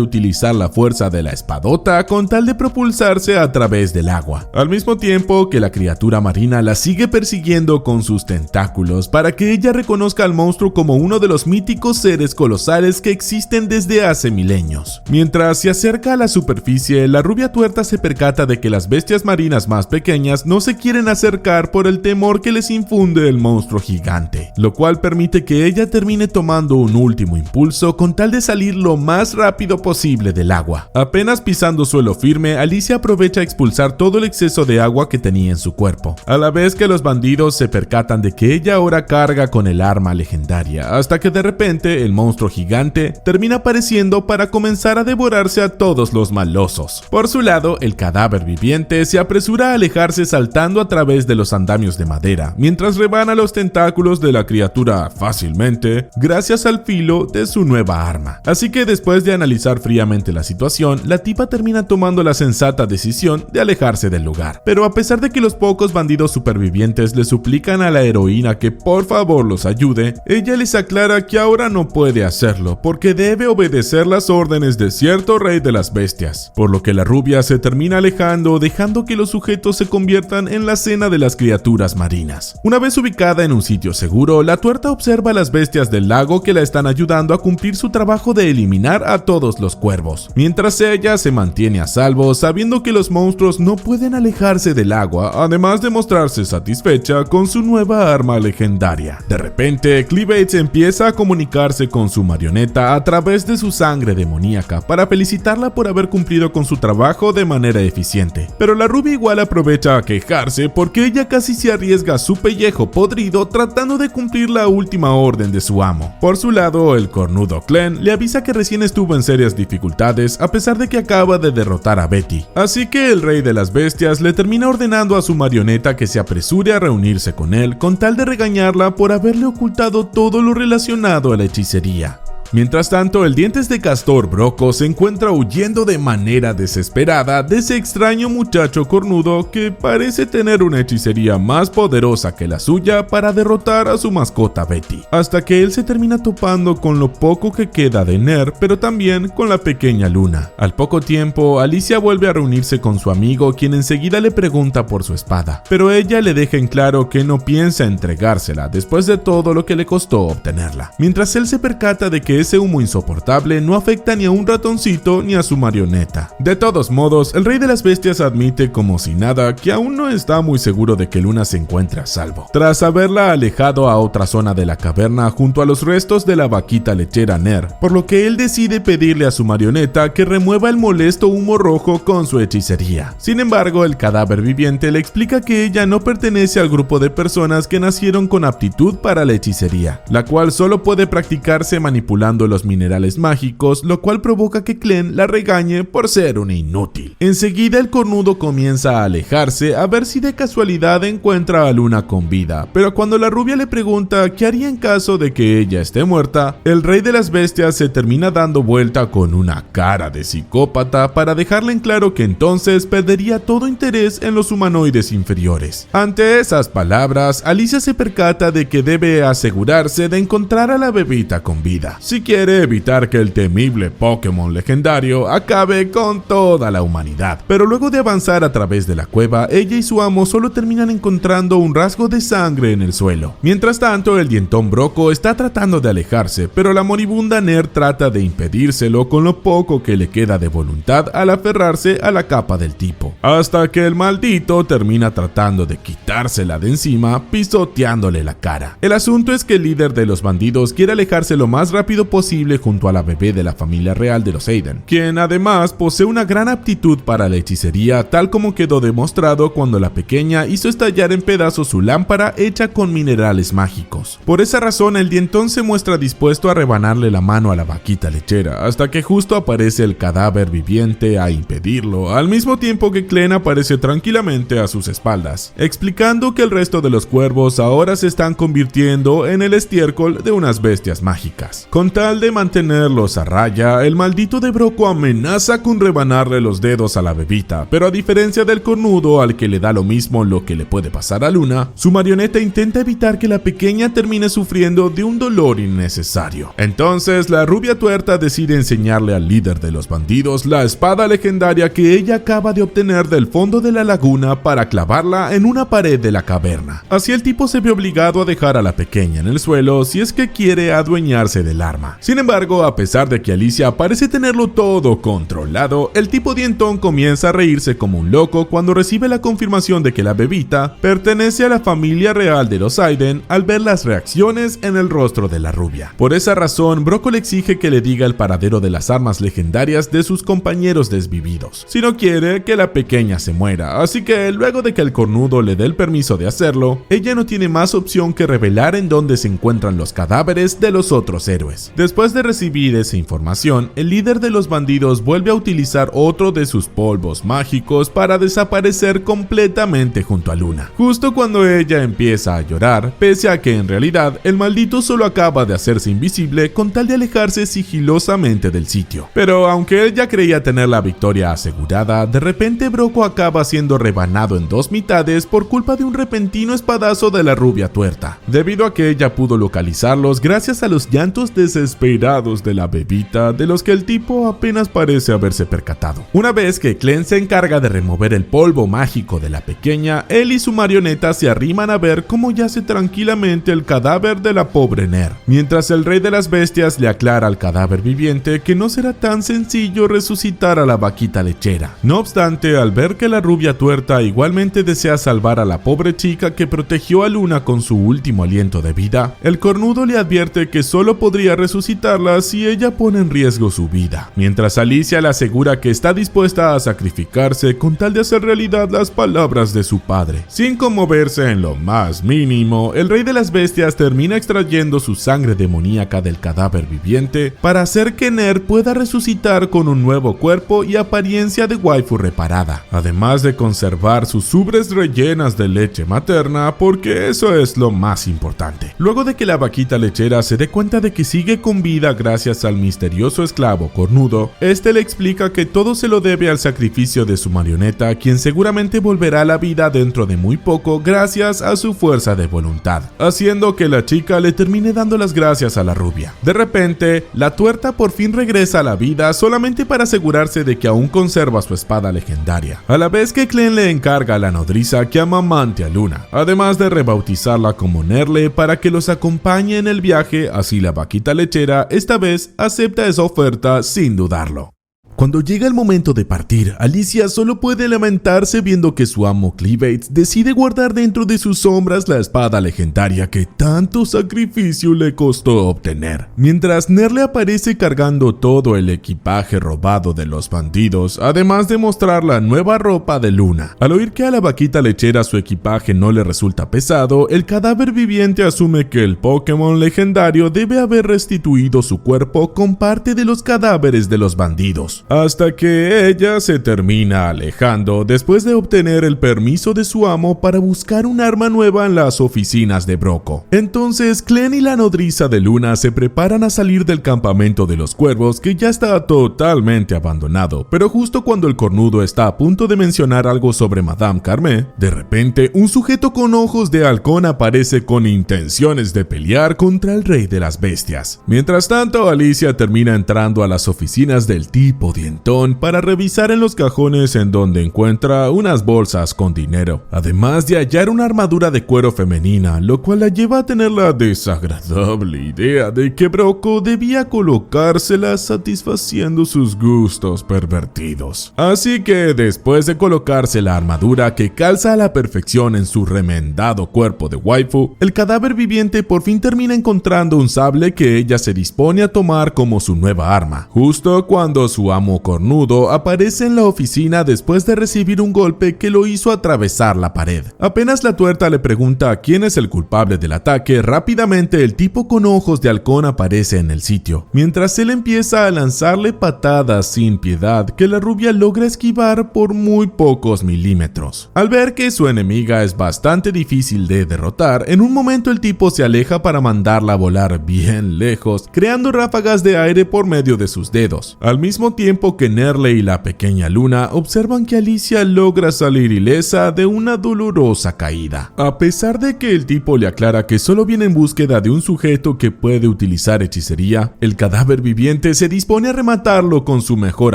utilizar la fuerza de la espadota con tal de propulsarse a través del agua, al mismo tiempo que la criatura marina la sigue persiguiendo con sus tentáculos para que ella reconozca al monstruo como uno de los míticos seres colosales que existen desde hace milenios. Mientras se acerca a la superficie, la rubia tuerta se percata de que las bestias marinas más pequeñas no se quieren acercar por el temor que les infunde el monstruo gigante, lo cual permite que ella termine tomando un último impulso con tal de salir lo más rápido posible del agua. Apenas pisando suelo firme, Alicia aprovecha a expulsar todo el exceso de agua que tenía en su cuerpo, a la vez que los bandidos se percatan de que ella ahora carga con el arma legendaria, hasta que de repente el monstruo gigante termina apareciendo para comenzar a devorarse a todos los malosos. Por su lado, el cadáver viviente se apresura a alejarse saltando a través de los andamios de madera, mientras rebana los tentáculos de la criatura fácilmente, gracias al filo de su nueva arma. Así que después de analizar fríamente la situación, la tipa termina tomando la sensata decisión de alejarse del lugar. Pero a pesar de que los pocos bandidos supervivientes le suplican a la heroína que por favor los ayude, ella les aclara que ahora no puede hacerlo porque debe obedecer las órdenes de cierto rey de las bestias, por lo que la rubia se termina alejando, dejando que los sujetos se conviertan en la cena de las criaturas marinas. Una vez ubicada en un sitio seguro, la tuerta observa a las bestias del lago que la están ayudando a cumplir su trabajo de eliminar a todos los cuervos, mientras ella se mantiene a salvo sabiendo que los monstruos no pueden alejarse del agua, además de mostrarse satisfecha con su nueva arma legendaria. De repente, Cleavage empieza a comunicarse con su marioneta a través de su sangre demoníaca para felicitarla por haber cumplido con su trabajo de manera eficiente, pero la rubia igual aprovecha a quejarse porque ella casi se arriesga su pellejo podrido tratando de cumplir la última orden de su amo. Por su lado, el cornudo Glenn le avisa que recién estuvo en serias dificultades a pesar de que acaba de derrotar a Betty, así que el rey de las bestias le termina ordenando a su marioneta que se apresure a reunirse con él con tal de regañarla por haberle ocultado todo lo relacionado a la hechicería. Mientras tanto, el dientes de castor Broco se encuentra huyendo de manera desesperada de ese extraño muchacho cornudo que parece tener una hechicería más poderosa que la suya para derrotar a su mascota Betty, hasta que él se termina topando con lo poco que queda de Ner, pero también con la pequeña Luna. Al poco tiempo, Alicia vuelve a reunirse con su amigo, quien enseguida le pregunta por su espada, pero ella le deja en claro que no piensa entregársela después de todo lo que le costó obtenerla, mientras él se percata de que ese humo insoportable no afecta ni a un ratoncito ni a su marioneta. De todos modos, el rey de las bestias admite como si nada que aún no está muy seguro de que Luna se encuentre a salvo, tras haberla alejado a otra zona de la caverna junto a los restos de la vaquita lechera Ner, por lo que él decide pedirle a su marioneta que remueva el molesto humo rojo con su hechicería. Sin embargo, el cadáver viviente le explica que ella no pertenece al grupo de personas que nacieron con aptitud para la hechicería, la cual solo puede practicarse manipulando los minerales mágicos, lo cual provoca que Glenn la regañe por ser una inútil. Enseguida el cornudo comienza a alejarse a ver si de casualidad encuentra a Luna con vida, pero cuando la rubia le pregunta qué haría en caso de que ella esté muerta, el rey de las bestias se termina dando vuelta con una cara de psicópata para dejarle en claro que entonces perdería todo interés en los humanoides inferiores. Ante esas palabras, Alicia se percata de que debe asegurarse de encontrar a la bebita con vida. si quiere evitar que el temible Pokémon legendario acabe con toda la humanidad. Pero luego de avanzar a través de la cueva, ella y su amo solo terminan encontrando un rasgo de sangre en el suelo. Mientras tanto, el dientón Broco está tratando de alejarse, pero la moribunda Ner trata de impedírselo con lo poco que le queda de voluntad al aferrarse a la capa del tipo, hasta que el maldito termina tratando de quitársela de encima, pisoteándole la cara. El asunto es que el líder de los bandidos quiere alejarse lo más rápido posible junto a la bebé de la familia real de los Aiden, quien además posee una gran aptitud para la hechicería, tal como quedó demostrado cuando la pequeña hizo estallar en pedazos su lámpara hecha con minerales mágicos. Por esa razón, el dientón se muestra dispuesto a rebanarle la mano a la vaquita lechera, hasta que justo aparece el cadáver viviente a impedirlo, al mismo tiempo que Clem aparece tranquilamente a sus espaldas, explicando que el resto de los cuervos ahora se están convirtiendo en el estiércol de unas bestias mágicas. Con tal de mantenerlos a raya, el maldito de Broco amenaza con rebanarle los dedos a la bebita, pero a diferencia del cornudo, al que le da lo mismo lo que le puede pasar a Luna, su marioneta intenta evitar que la pequeña termine sufriendo de un dolor innecesario. Entonces, la rubia tuerta decide enseñarle al líder de los bandidos la espada legendaria que ella acaba de obtener del fondo de la laguna para clavarla en una pared de la caverna. Así el tipo se ve obligado a dejar a la pequeña en el suelo si es que quiere adueñarse del arma. Sin embargo, a pesar de que Alicia parece tenerlo todo controlado, el tipo dientón comienza a reírse como un loco cuando recibe la confirmación de que la bebita pertenece a la familia real de los Aiden al ver las reacciones en el rostro de la rubia. Por esa razón, Broco le exige que le diga el paradero de las armas legendarias de sus compañeros desvividos, si no quiere que la pequeña se muera, así que luego de que el cornudo le dé el permiso de hacerlo, ella no tiene más opción que revelar en dónde se encuentran los cadáveres de los otros héroes. Después de recibir esa información, el líder de los bandidos vuelve a utilizar otro de sus polvos mágicos para desaparecer completamente junto a Luna, justo cuando ella empieza a llorar, pese a que en realidad el maldito solo acaba de hacerse invisible con tal de alejarse sigilosamente del sitio. Pero aunque él ya creía tener la victoria asegurada, de repente Broco acaba siendo rebanado en dos mitades por culpa de un repentino espadazo de la rubia tuerta, debido a que ella pudo localizarlos gracias a los llantos desesperados de la bebita, de los que el tipo apenas parece haberse percatado. Una vez que Clem se encarga de remover el polvo mágico de la pequeña, él y su marioneta se arriman a ver cómo yace tranquilamente el cadáver de la pobre Ner, mientras el rey de las bestias le aclara al cadáver viviente que no será tan sencillo resucitar a la vaquita lechera. No obstante, al ver que la rubia tuerta igualmente desea salvar a la pobre chica que protegió a Luna con su último aliento de vida, el cornudo le advierte que solo podría resucitarla si ella pone en riesgo su vida, mientras Alicia le asegura que está dispuesta a sacrificarse con tal de hacer realidad las palabras de su padre. Sin conmoverse en lo más mínimo, el rey de las bestias termina extrayendo su sangre demoníaca del cadáver viviente para hacer que Ner pueda resucitar con un nuevo cuerpo y apariencia de waifu reparada, además de conservar sus ubres rellenas de leche materna, porque eso es lo más importante. Luego de que la vaquita lechera se dé cuenta de que sigue con vida gracias al misterioso esclavo cornudo, este le explica que todo se lo debe al sacrificio de su marioneta, quien seguramente volverá a la vida dentro de muy poco gracias a su fuerza de voluntad, haciendo que la chica le termine dando las gracias a la rubia. De repente, la tuerta por fin regresa a la vida solamente para asegurarse de que aún conserva su espada legendaria, a la vez que Clem le encarga a la nodriza que amamante a Luna, además de rebautizarla como Nerle para que los acompañe en el viaje. Así la vaquita lechera esta vez acepta esa oferta sin dudarlo. Cuando llega el momento de partir, Alicia solo puede lamentarse viendo que su amo Cleabates decide guardar dentro de sus sombras la espada legendaria que tanto sacrificio le costó obtener. Mientras Nerle aparece cargando todo el equipaje robado de los bandidos, además de mostrar la nueva ropa de Luna. Al oír que a la vaquita lechera su equipaje no le resulta pesado, el cadáver viviente asume que el Pokémon legendario debe haber restituido su cuerpo con parte de los cadáveres de los bandidos. hasta que ella se termina alejando después de obtener el permiso de su amo para buscar un arma nueva en las oficinas de Broco. Entonces Clem y la nodriza de Luna se preparan a salir del campamento de los cuervos, que ya está totalmente abandonado, pero justo cuando el cornudo está a punto de mencionar algo sobre Madame Carmé, de repente un sujeto con ojos de halcón aparece con intenciones de pelear contra el rey de las bestias. Mientras tanto, Alicia termina entrando a las oficinas del tipo dientón para revisar en los cajones, en donde encuentra unas bolsas con dinero, además de hallar una armadura de cuero femenina, lo cual la lleva a tener la desagradable idea de que Broco debía colocársela satisfaciendo sus gustos pervertidos. Así que después de colocarse la armadura que calza a la perfección en su remendado cuerpo de waifu, el cadáver viviente por fin termina encontrando un sable que ella se dispone a tomar como su nueva arma, justo cuando su amo cornudo aparece en la oficina después de recibir un golpe que lo hizo atravesar la pared. Apenas la tuerta le pregunta quién es el culpable del ataque, rápidamente el tipo con ojos de halcón aparece en el sitio, mientras él empieza a lanzarle patadas sin piedad que la rubia logra esquivar por muy pocos milímetros. Al ver que su enemiga es bastante difícil de derrotar, en un momento el tipo se aleja para mandarla a volar bien lejos, creando ráfagas de aire por medio de sus dedos, al mismo tiempo que Nerle y la pequeña Luna observan que Alicia logra salir ilesa de una dolorosa caída. A pesar de que el tipo le aclara que solo viene en búsqueda de un sujeto que puede utilizar hechicería, el cadáver viviente se dispone a rematarlo con su mejor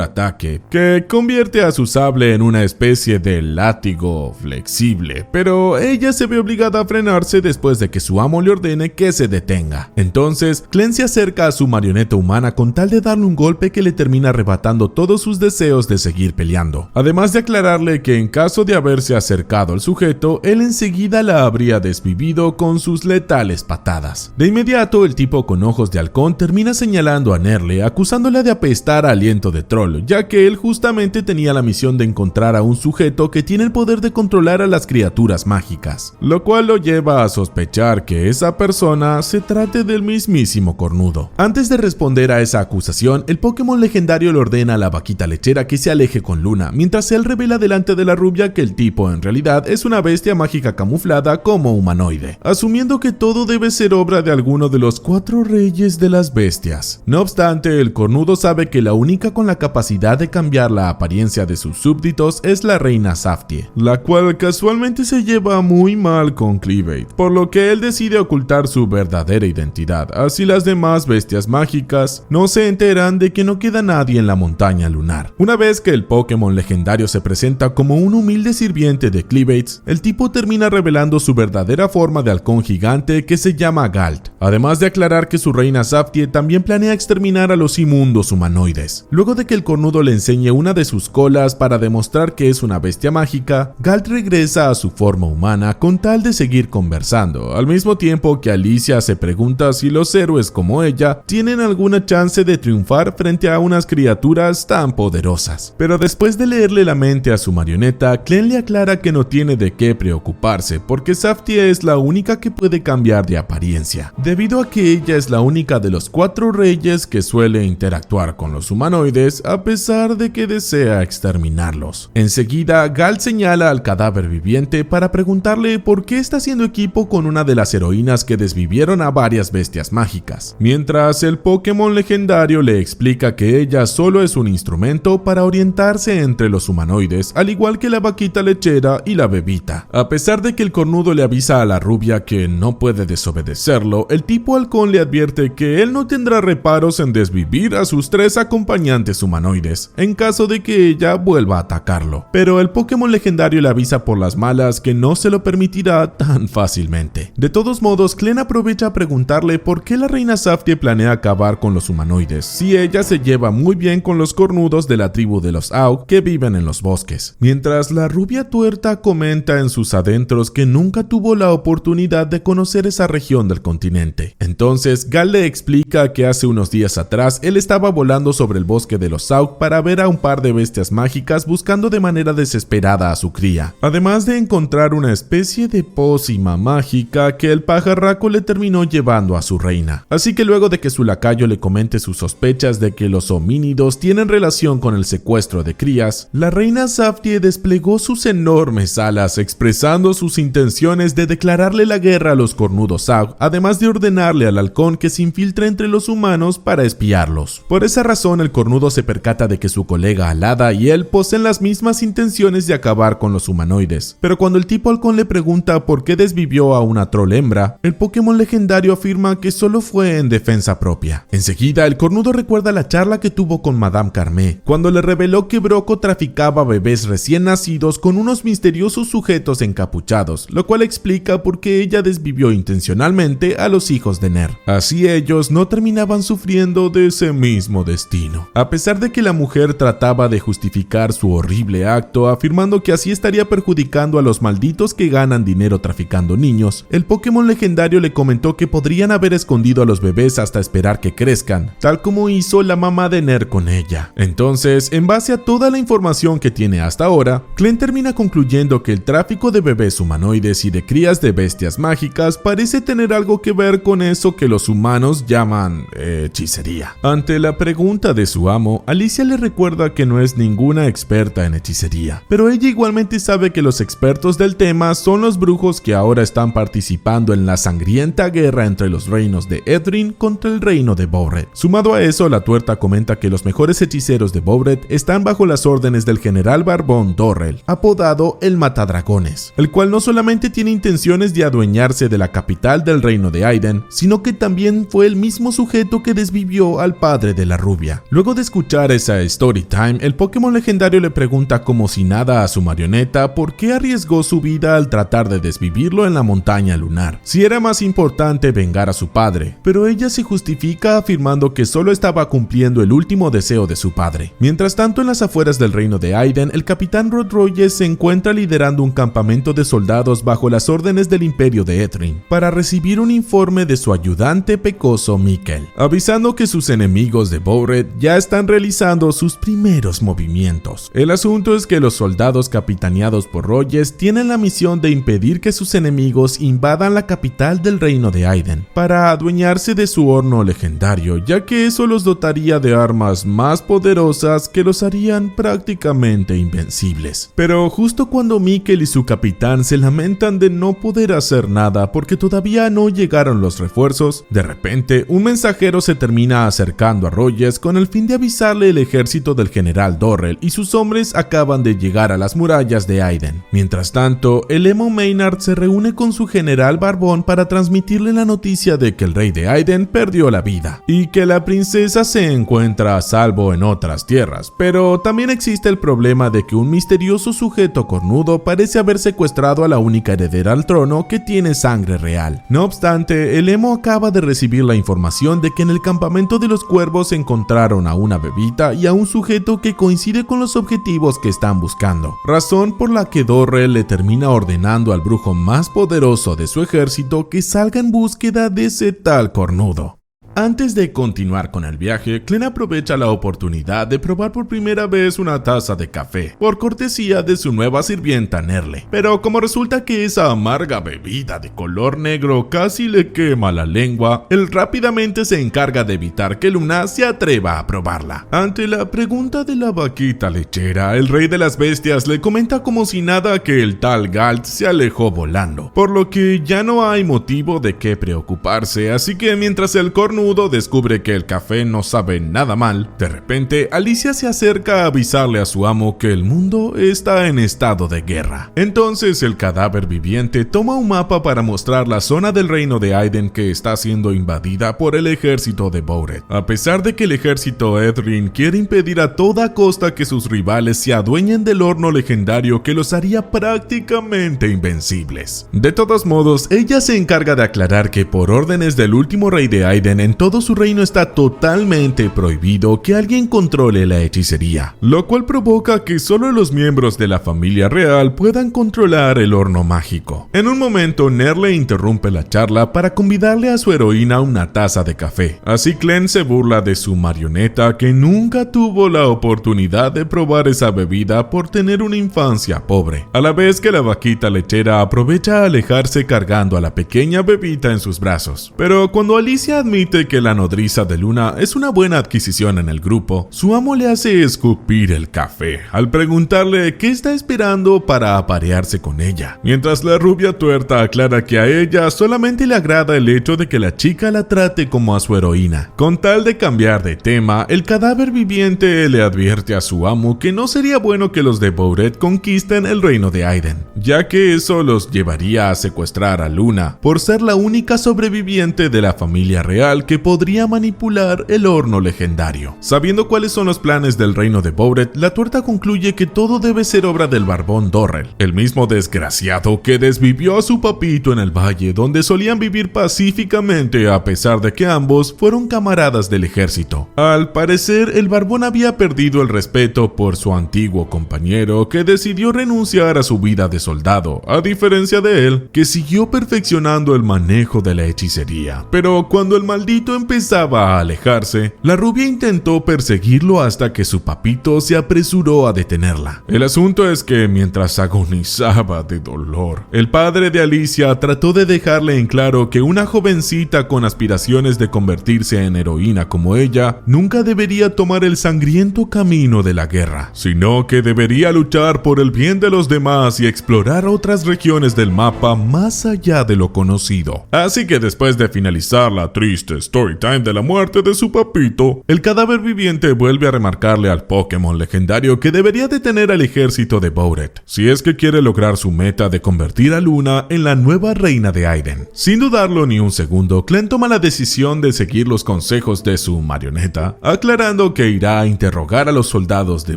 ataque, que convierte a su sable en una especie de látigo flexible, pero ella se ve obligada a frenarse después de que su amo le ordene que se detenga. Entonces, Clem se acerca a su marioneta humana con tal de darle un golpe que le termina arrebatando todos sus deseos de seguir peleando, además de aclararle que en caso de haberse acercado al sujeto, él enseguida la habría desvivido con sus letales patadas. De inmediato, el tipo con ojos de halcón termina señalando a Nerle, acusándola de apestar a aliento de troll, ya que él justamente tenía la misión de encontrar a un sujeto que tiene el poder de controlar a las criaturas mágicas, lo cual lo lleva a sospechar que esa persona se trate del mismísimo cornudo. Antes de responder a esa acusación, el Pokémon legendario le ordena a la vaquita lechera que se aleje con Luna, mientras él revela delante de la rubia que el tipo en realidad es una bestia mágica camuflada como humanoide, asumiendo que todo debe ser obra de alguno de los 4 reyes de las bestias. No obstante, el cornudo sabe que la única con la capacidad de cambiar la apariencia de sus súbditos es la reina Saftie, la cual casualmente se lleva muy mal con Cleavate, por lo que él decide ocultar su verdadera identidad, así las demás bestias mágicas no se enteran de que no queda nadie en la montaña lunar. Una vez que el Pokémon legendario se presenta como un humilde sirviente de Cleavate, el tipo termina revelando su verdadera forma de halcón gigante que se llama Galt, además de aclarar que su reina Saftie también planea exterminar a los inmundos humanoides. Luego de que el cornudo le enseñe una de sus colas para demostrar que es una bestia mágica, Galt regresa a su forma humana con tal de seguir conversando, al mismo tiempo que Alicia se pregunta si los héroes como ella tienen alguna chance de triunfar frente a unas criaturas tan poderosas. Pero después de leerle la mente a su marioneta, Clem le aclara que no tiene de qué preocuparse, porque Saftie es la única que puede cambiar de apariencia, debido a que ella es la única de los 4 reyes que suele interactuar con los humanoides a pesar de que desea exterminarlos. Enseguida, Galt señala al cadáver viviente para preguntarle por qué está haciendo equipo con una de las heroínas que desvivieron a varias bestias mágicas, mientras el Pokémon legendario le explica que ella solo es un instrumento para orientarse entre los humanoides, al igual que la vaquita lechera y la bebita. A pesar de que el cornudo le avisa a la rubia que no puede desobedecerlo, el tipo halcón le advierte que él no tendrá reparos en desvivir a sus 3 acompañantes humanoides, en caso de que ella vuelva a atacarlo. Pero el Pokémon legendario le avisa por las malas que no se lo permitirá tan fácilmente. De todos modos, Clem aprovecha a preguntarle por qué la reina Saftie planea acabar con los humanoides, si ella se lleva muy bien con los cornudos de la tribu de los Auk que viven en los bosques. Mientras la rubia tuerta comenta en sus adentros que nunca tuvo la oportunidad de conocer esa región del continente. Entonces, Galt le explica que hace unos días atrás él estaba volando sobre el bosque de los Auk para ver a un par de bestias mágicas buscando de manera desesperada a su cría, además de encontrar una especie de pócima mágica que el pajarraco le terminó llevando a su reina. Así que luego de que su lacayo le comente sus sospechas de que los homínidos tienen relación con el secuestro de crías, la reina Saftie desplegó sus enormes alas expresando sus intenciones de declararle la guerra a los cornudos Zaug, además de ordenarle al halcón que se infiltre entre los humanos para espiarlos. Por esa razón, el cornudo se percata de que su colega alada y él poseen las mismas intenciones de acabar con los humanoides, pero cuando el tipo halcón le pregunta por qué desvivió a una troll hembra, el Pokémon legendario afirma que solo fue en defensa propia. Enseguida, el cornudo recuerda la charla que tuvo con Madame Carmé, cuando le reveló que Broco traficaba bebés recién nacidos con unos misteriosos sujetos encapuchados, lo cual explica por qué ella desvivió intencionalmente a los hijos de Ner. Así ellos no terminaban sufriendo de ese mismo destino. A pesar de que la mujer trataba de justificar su horrible acto, afirmando que así estaría perjudicando a los malditos que ganan dinero traficando niños, el Pokémon legendario le comentó que podrían haber escondido a los bebés hasta esperar que crezcan, tal como hizo la mamá de Ner con ella. Entonces, en base a toda la información que tiene hasta ahora, Glenn termina concluyendo que el tráfico de bebés humanoides y de crías de bestias mágicas parece tener algo que ver con eso que los humanos llaman hechicería. Ante la pregunta de su amo, Alicia le recuerda que no es ninguna experta en hechicería, pero ella igualmente sabe que los expertos del tema son los brujos que ahora están participando en la sangrienta guerra entre los reinos de Erdryn contra el reino de Bowred. Sumado a eso, la tuerta comenta que los mejores hechiceros de Bowred están bajo las órdenes del general Barbón Dorrel, apodado el Matadragones, el cual no solamente tiene intenciones de adueñarse de la capital del reino de Aiden, sino que también fue el mismo sujeto que desvivió al padre de la rubia. Luego de escuchar esa story time, el Pokémon legendario le pregunta como si nada a su marioneta por qué arriesgó su vida al tratar de desvivirlo en la montaña lunar, si era más importante vengar a su padre, pero ella se justifica afirmando que solo estaba cumpliendo el último deseo de su padre. Mientras tanto, en las afueras del reino de Aiden, el capitán Rod Rogers se encuentra liderando un campamento de soldados bajo las órdenes del imperio de Erdryn, para recibir un informe de su ayudante pecoso Mikkel, avisando que sus enemigos de Bowred ya están realizando sus primeros movimientos. El asunto es que los soldados capitaneados por Rogers tienen la misión de impedir que sus enemigos invadan la capital del reino de Aiden, para adueñarse de su horno legendario, ya que eso los dotaría de armas más poderosas que los harían prácticamente invencibles. Pero justo cuando Mikkel y su capitán se lamentan de no poder hacer nada porque todavía no llegaron los refuerzos, de repente un mensajero se termina acercando a Rogers con el fin de avisarle el ejército del general Dorrel y sus hombres acaban de llegar a las murallas de Aiden. Mientras tanto, el emo Maynard se reúne con su general Barbón para transmitirle la noticia de que el rey de Aiden perdió la vida y que la princesa se encuentra a salvo en otras tierras, pero también existe el problema de que un misterioso sujeto cornudo parece haber secuestrado a la única heredera al trono que tiene sangre real. No obstante, el emo acaba de recibir la información de que en el campamento de los cuervos encontraron a una bebita y a un sujeto que coincide con los objetivos que están buscando, razón por la que Dorrel le termina ordenando al brujo más poderoso de su ejército que salga en búsqueda de ese tal cornudo. Antes de continuar con el viaje, Glenn aprovecha la oportunidad de probar por primera vez una taza de café, por cortesía de su nueva sirvienta Nerle. Pero como resulta que esa amarga bebida de color negro casi le quema la lengua, él rápidamente se encarga de evitar que Luna se atreva a probarla. Ante la pregunta de la vaquita lechera, el rey de las bestias le comenta como si nada que el tal Galt se alejó volando, por lo que ya no hay motivo de qué preocuparse, así que mientras el cornudo descubre que el café no sabe nada mal, de repente Alicia se acerca a avisarle a su amo que el mundo está en estado de guerra. Entonces el cadáver viviente toma un mapa para mostrar la zona del reino de Aiden que está siendo invadida por el ejército de Bowred. A pesar de que el ejército Erdryn quiere impedir a toda costa que sus rivales se adueñen del horno legendario que los haría prácticamente invencibles. De todos modos, ella se encarga de aclarar que por órdenes del último rey de Aiden en todo su reino está totalmente prohibido que alguien controle la hechicería, lo cual provoca que solo los miembros de la familia real puedan controlar el horno mágico. En un momento, Nerle interrumpe la charla para convidarle a su heroína una taza de café. Así Glenn se burla de su marioneta que nunca tuvo la oportunidad de probar esa bebida por tener una infancia pobre, a la vez que la vaquita lechera aprovecha a alejarse cargando a la pequeña bebita en sus brazos. Pero cuando Alicia admite de que la nodriza de Luna es una buena adquisición en el grupo, su amo le hace escupir el café al preguntarle qué está esperando para aparearse con ella, mientras la rubia tuerta aclara que a ella solamente le agrada el hecho de que la chica la trate como a su heroína. Con tal de cambiar de tema, el cadáver viviente le advierte a su amo que no sería bueno que los de Bouret conquisten el reino de Aiden, ya que eso los llevaría a secuestrar a Luna, por ser la única sobreviviente de la familia real que podría manipular el horno legendario. Sabiendo cuáles son los planes del reino de Bouret, la tuerta concluye que todo debe ser obra del barbón Dorrel, el mismo desgraciado que desvivió a su papito en el valle donde solían vivir pacíficamente a pesar de que ambos fueron camaradas del ejército. Al parecer, el barbón había perdido el respeto por su antiguo compañero, que decidió renunciar a su vida de soldado, a diferencia de él, que siguió perfeccionando el manejo de la hechicería. Pero cuando el maldito empezaba a alejarse, la rubia intentó perseguirlo hasta que su papito se apresuró a detenerla. El asunto es que mientras agonizaba de dolor, el padre de Alicia trató de dejarle en claro que una jovencita con aspiraciones de convertirse en heroína como ella nunca debería tomar el sangriento camino de la guerra, sino que debería luchar por el bien de los demás y explorar otras regiones del mapa más allá de lo conocido. Así que después de finalizar la triste storytime de la muerte de su papito, el cadáver viviente vuelve a remarcarle al Pokémon legendario que debería detener al ejército de Bouret, si es que quiere lograr su meta de convertir a Luna en la nueva reina de Aiden. Sin dudarlo ni un segundo, Clem toma la decisión de seguir los consejos de su marioneta, aclarando que irá a interrogar a los soldados de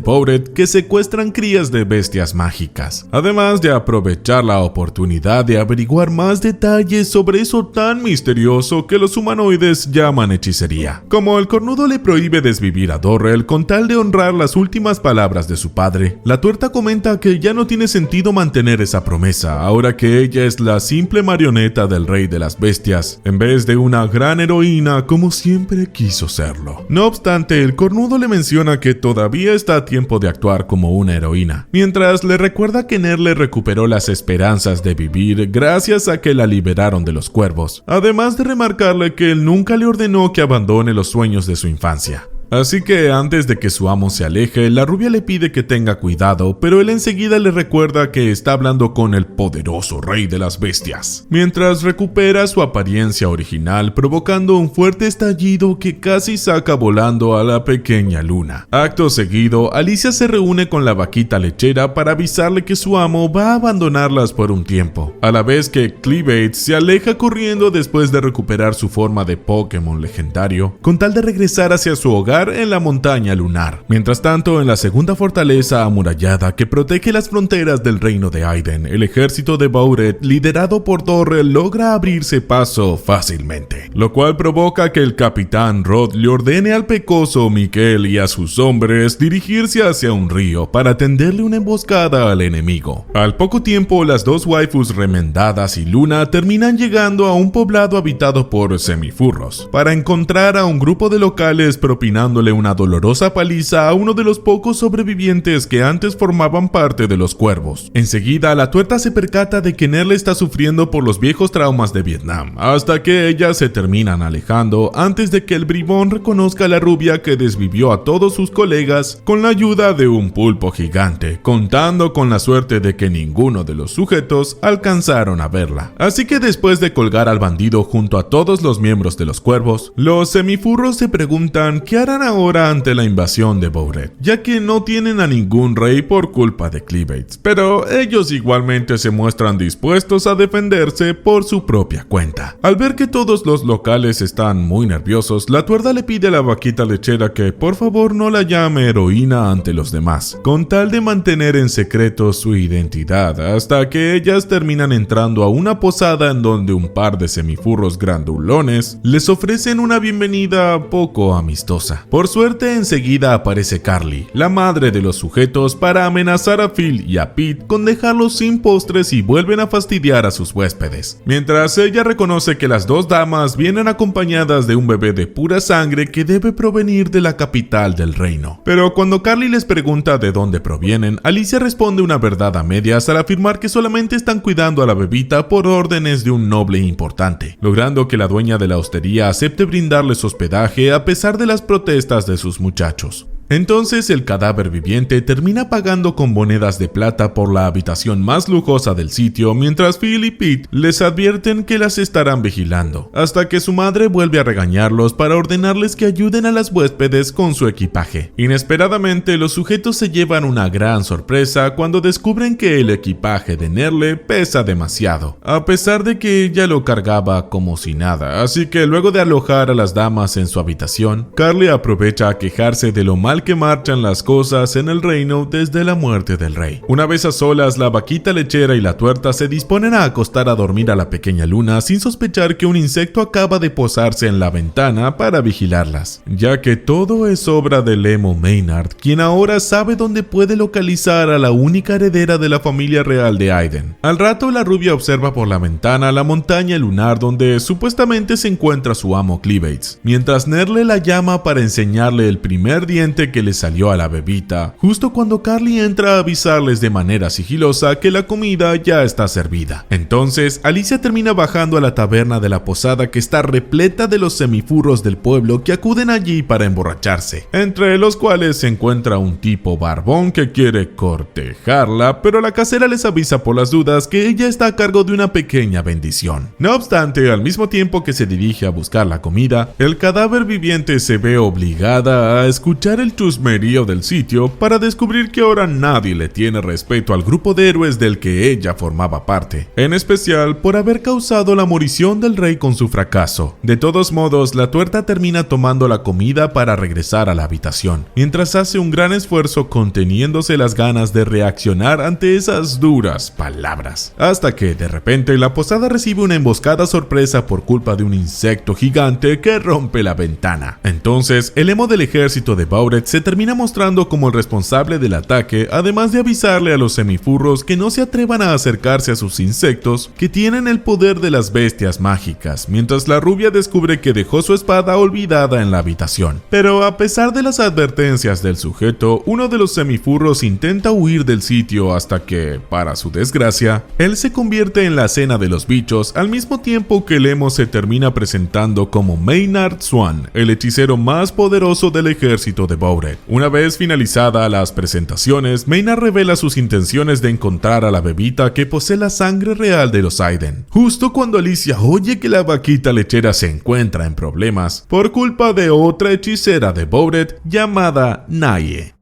Bouret que secuestran crías de bestias mágicas, además de aprovechar la oportunidad de averiguar más detalles sobre eso tan misterioso que los humanoides llaman hechicería. Como el cornudo le prohíbe desvivir a Dorrel con tal de honrar las últimas palabras de su padre, la tuerta comenta que ya no tiene sentido mantener esa promesa, ahora que ella es la simple marioneta del rey de las bestias, en vez de una gran heroína como siempre quiso serlo. No obstante, el cornudo le menciona que todavía está a tiempo de actuar como una heroína, mientras le recuerda que Nerle recuperó las esperanzas de vivir gracias a que la liberaron de los cuervos, además de remarcarle que él nunca le ordenó que abandone los sueños de su infancia. Así que antes de que su amo se aleje, la rubia le pide que tenga cuidado, pero él enseguida le recuerda que está hablando con el poderoso rey de las bestias, mientras recupera su apariencia original, provocando un fuerte estallido que casi saca volando a la pequeña Luna. Acto seguido, Alicia se reúne con la vaquita lechera para avisarle que su amo va a abandonarlas por un tiempo, a la vez que Cleavage se aleja corriendo después de recuperar su forma de Pokémon legendario, con tal de regresar hacia su hogar en la montaña lunar. Mientras tanto, en la segunda fortaleza amurallada que protege las fronteras del reino de Aiden, el ejército de Bouret, liderado por Dorrel, logra abrirse paso fácilmente, lo cual provoca que el capitán Rod le ordene al pecoso Miquel y a sus hombres dirigirse hacia un río para tenderle una emboscada al enemigo. Al poco tiempo, las dos waifus remendadas y Luna terminan llegando a un poblado habitado por semifurros, para encontrar a un grupo de locales propinando una dolorosa paliza a uno de los pocos sobrevivientes que antes formaban parte de los cuervos. Enseguida, la tuerta se percata de que Nerle está sufriendo por los viejos traumas de Vietnam, hasta que ellas se terminan alejando antes de que el bribón reconozca a la rubia que desvivió a todos sus colegas con la ayuda de un pulpo gigante, contando con la suerte de que ninguno de los sujetos alcanzaron a verla. Así que después de colgar al bandido junto a todos los miembros de los cuervos, los semifurros se preguntan qué harán ahora ante la invasión de Bouret, ya que no tienen a ningún rey por culpa de Cleavage, pero ellos igualmente se muestran dispuestos a defenderse por su propia cuenta. Al ver que todos los locales están muy nerviosos, la tuerta le pide a la vaquita lechera que por favor no la llame heroína ante los demás, con tal de mantener en secreto su identidad, hasta que ellas terminan entrando a una posada en donde un par de semifurros grandulones les ofrecen una bienvenida poco amistosa. Por suerte, enseguida aparece Carly, la madre de los sujetos, para amenazar a Phil y a Pete con dejarlos sin postres y vuelven a fastidiar a sus huéspedes. Mientras ella reconoce que las dos damas vienen acompañadas de un bebé de pura sangre que debe provenir de la capital del reino. Pero cuando Carly les pregunta de dónde provienen, Alicia responde una verdad a medias al afirmar que solamente están cuidando a la bebita por órdenes de un noble importante, logrando que la dueña de la hostería acepte brindarles hospedaje a pesar de las protestas de sus muchachos. Entonces el cadáver viviente termina pagando con monedas de plata por la habitación más lujosa del sitio, mientras Phil y Pete les advierten que las estarán vigilando, hasta que su madre vuelve a regañarlos para ordenarles que ayuden a las huéspedes con su equipaje. Inesperadamente, los sujetos se llevan una gran sorpresa cuando descubren que el equipaje de Nerle pesa demasiado, a pesar de que ella lo cargaba como si nada, así que luego de alojar a las damas en su habitación, Carly aprovecha a quejarse de lo mal que marchan las cosas en el reino desde la muerte del rey. Una vez a solas, la vaquita lechera y la tuerta se disponen a acostar a dormir a la pequeña Luna sin sospechar que un insecto acaba de posarse en la ventana para vigilarlas, ya que todo es obra de Lemo Maynard, quien ahora sabe dónde puede localizar a la única heredera de la familia real de Aiden. Al rato, la rubia observa por la ventana la montaña lunar donde supuestamente se encuentra su amo Cleabates, mientras Nerle la llama para enseñarle el primer diente que le salió a la bebita, justo cuando Carly entra a avisarles de manera sigilosa que la comida ya está servida. Entonces, Alicia termina bajando a la taberna de la posada, que está repleta de los semifurros del pueblo que acuden allí para emborracharse, entre los cuales se encuentra un tipo barbón que quiere cortejarla, pero la casera les avisa por las dudas que ella está a cargo de una pequeña bendición. No obstante, al mismo tiempo que se dirige a buscar la comida, el cadáver viviente se ve obligada a escuchar el chusmerío del sitio para descubrir que ahora nadie le tiene respeto al grupo de héroes del que ella formaba parte, en especial por haber causado la morición del rey con su fracaso. De todos modos, la tuerta termina tomando la comida para regresar a la habitación, mientras hace un gran esfuerzo conteniéndose las ganas de reaccionar ante esas duras palabras, hasta que de repente la posada recibe una emboscada sorpresa por culpa de un insecto gigante que rompe la ventana. Entonces, el emo del ejército de Bauret se termina mostrando como el responsable del ataque, además de avisarle a los semifurros que no se atrevan a acercarse a sus insectos, que tienen el poder de las bestias mágicas, mientras la rubia descubre que dejó su espada olvidada en la habitación. Pero a pesar de las advertencias del sujeto, uno de los semifurros intenta huir del sitio hasta que, para su desgracia, él se convierte en la cena de los bichos, al mismo tiempo que el emo se termina presentando como Maynard Swan, el hechicero más poderoso del ejército de Bauret. Una vez finalizada las presentaciones, Maynard revela sus intenciones de encontrar a la bebita que posee la sangre real de los Aiden, justo cuando Alicia oye que la vaquita lechera se encuentra en problemas por culpa de otra hechicera de Bauret llamada Naye.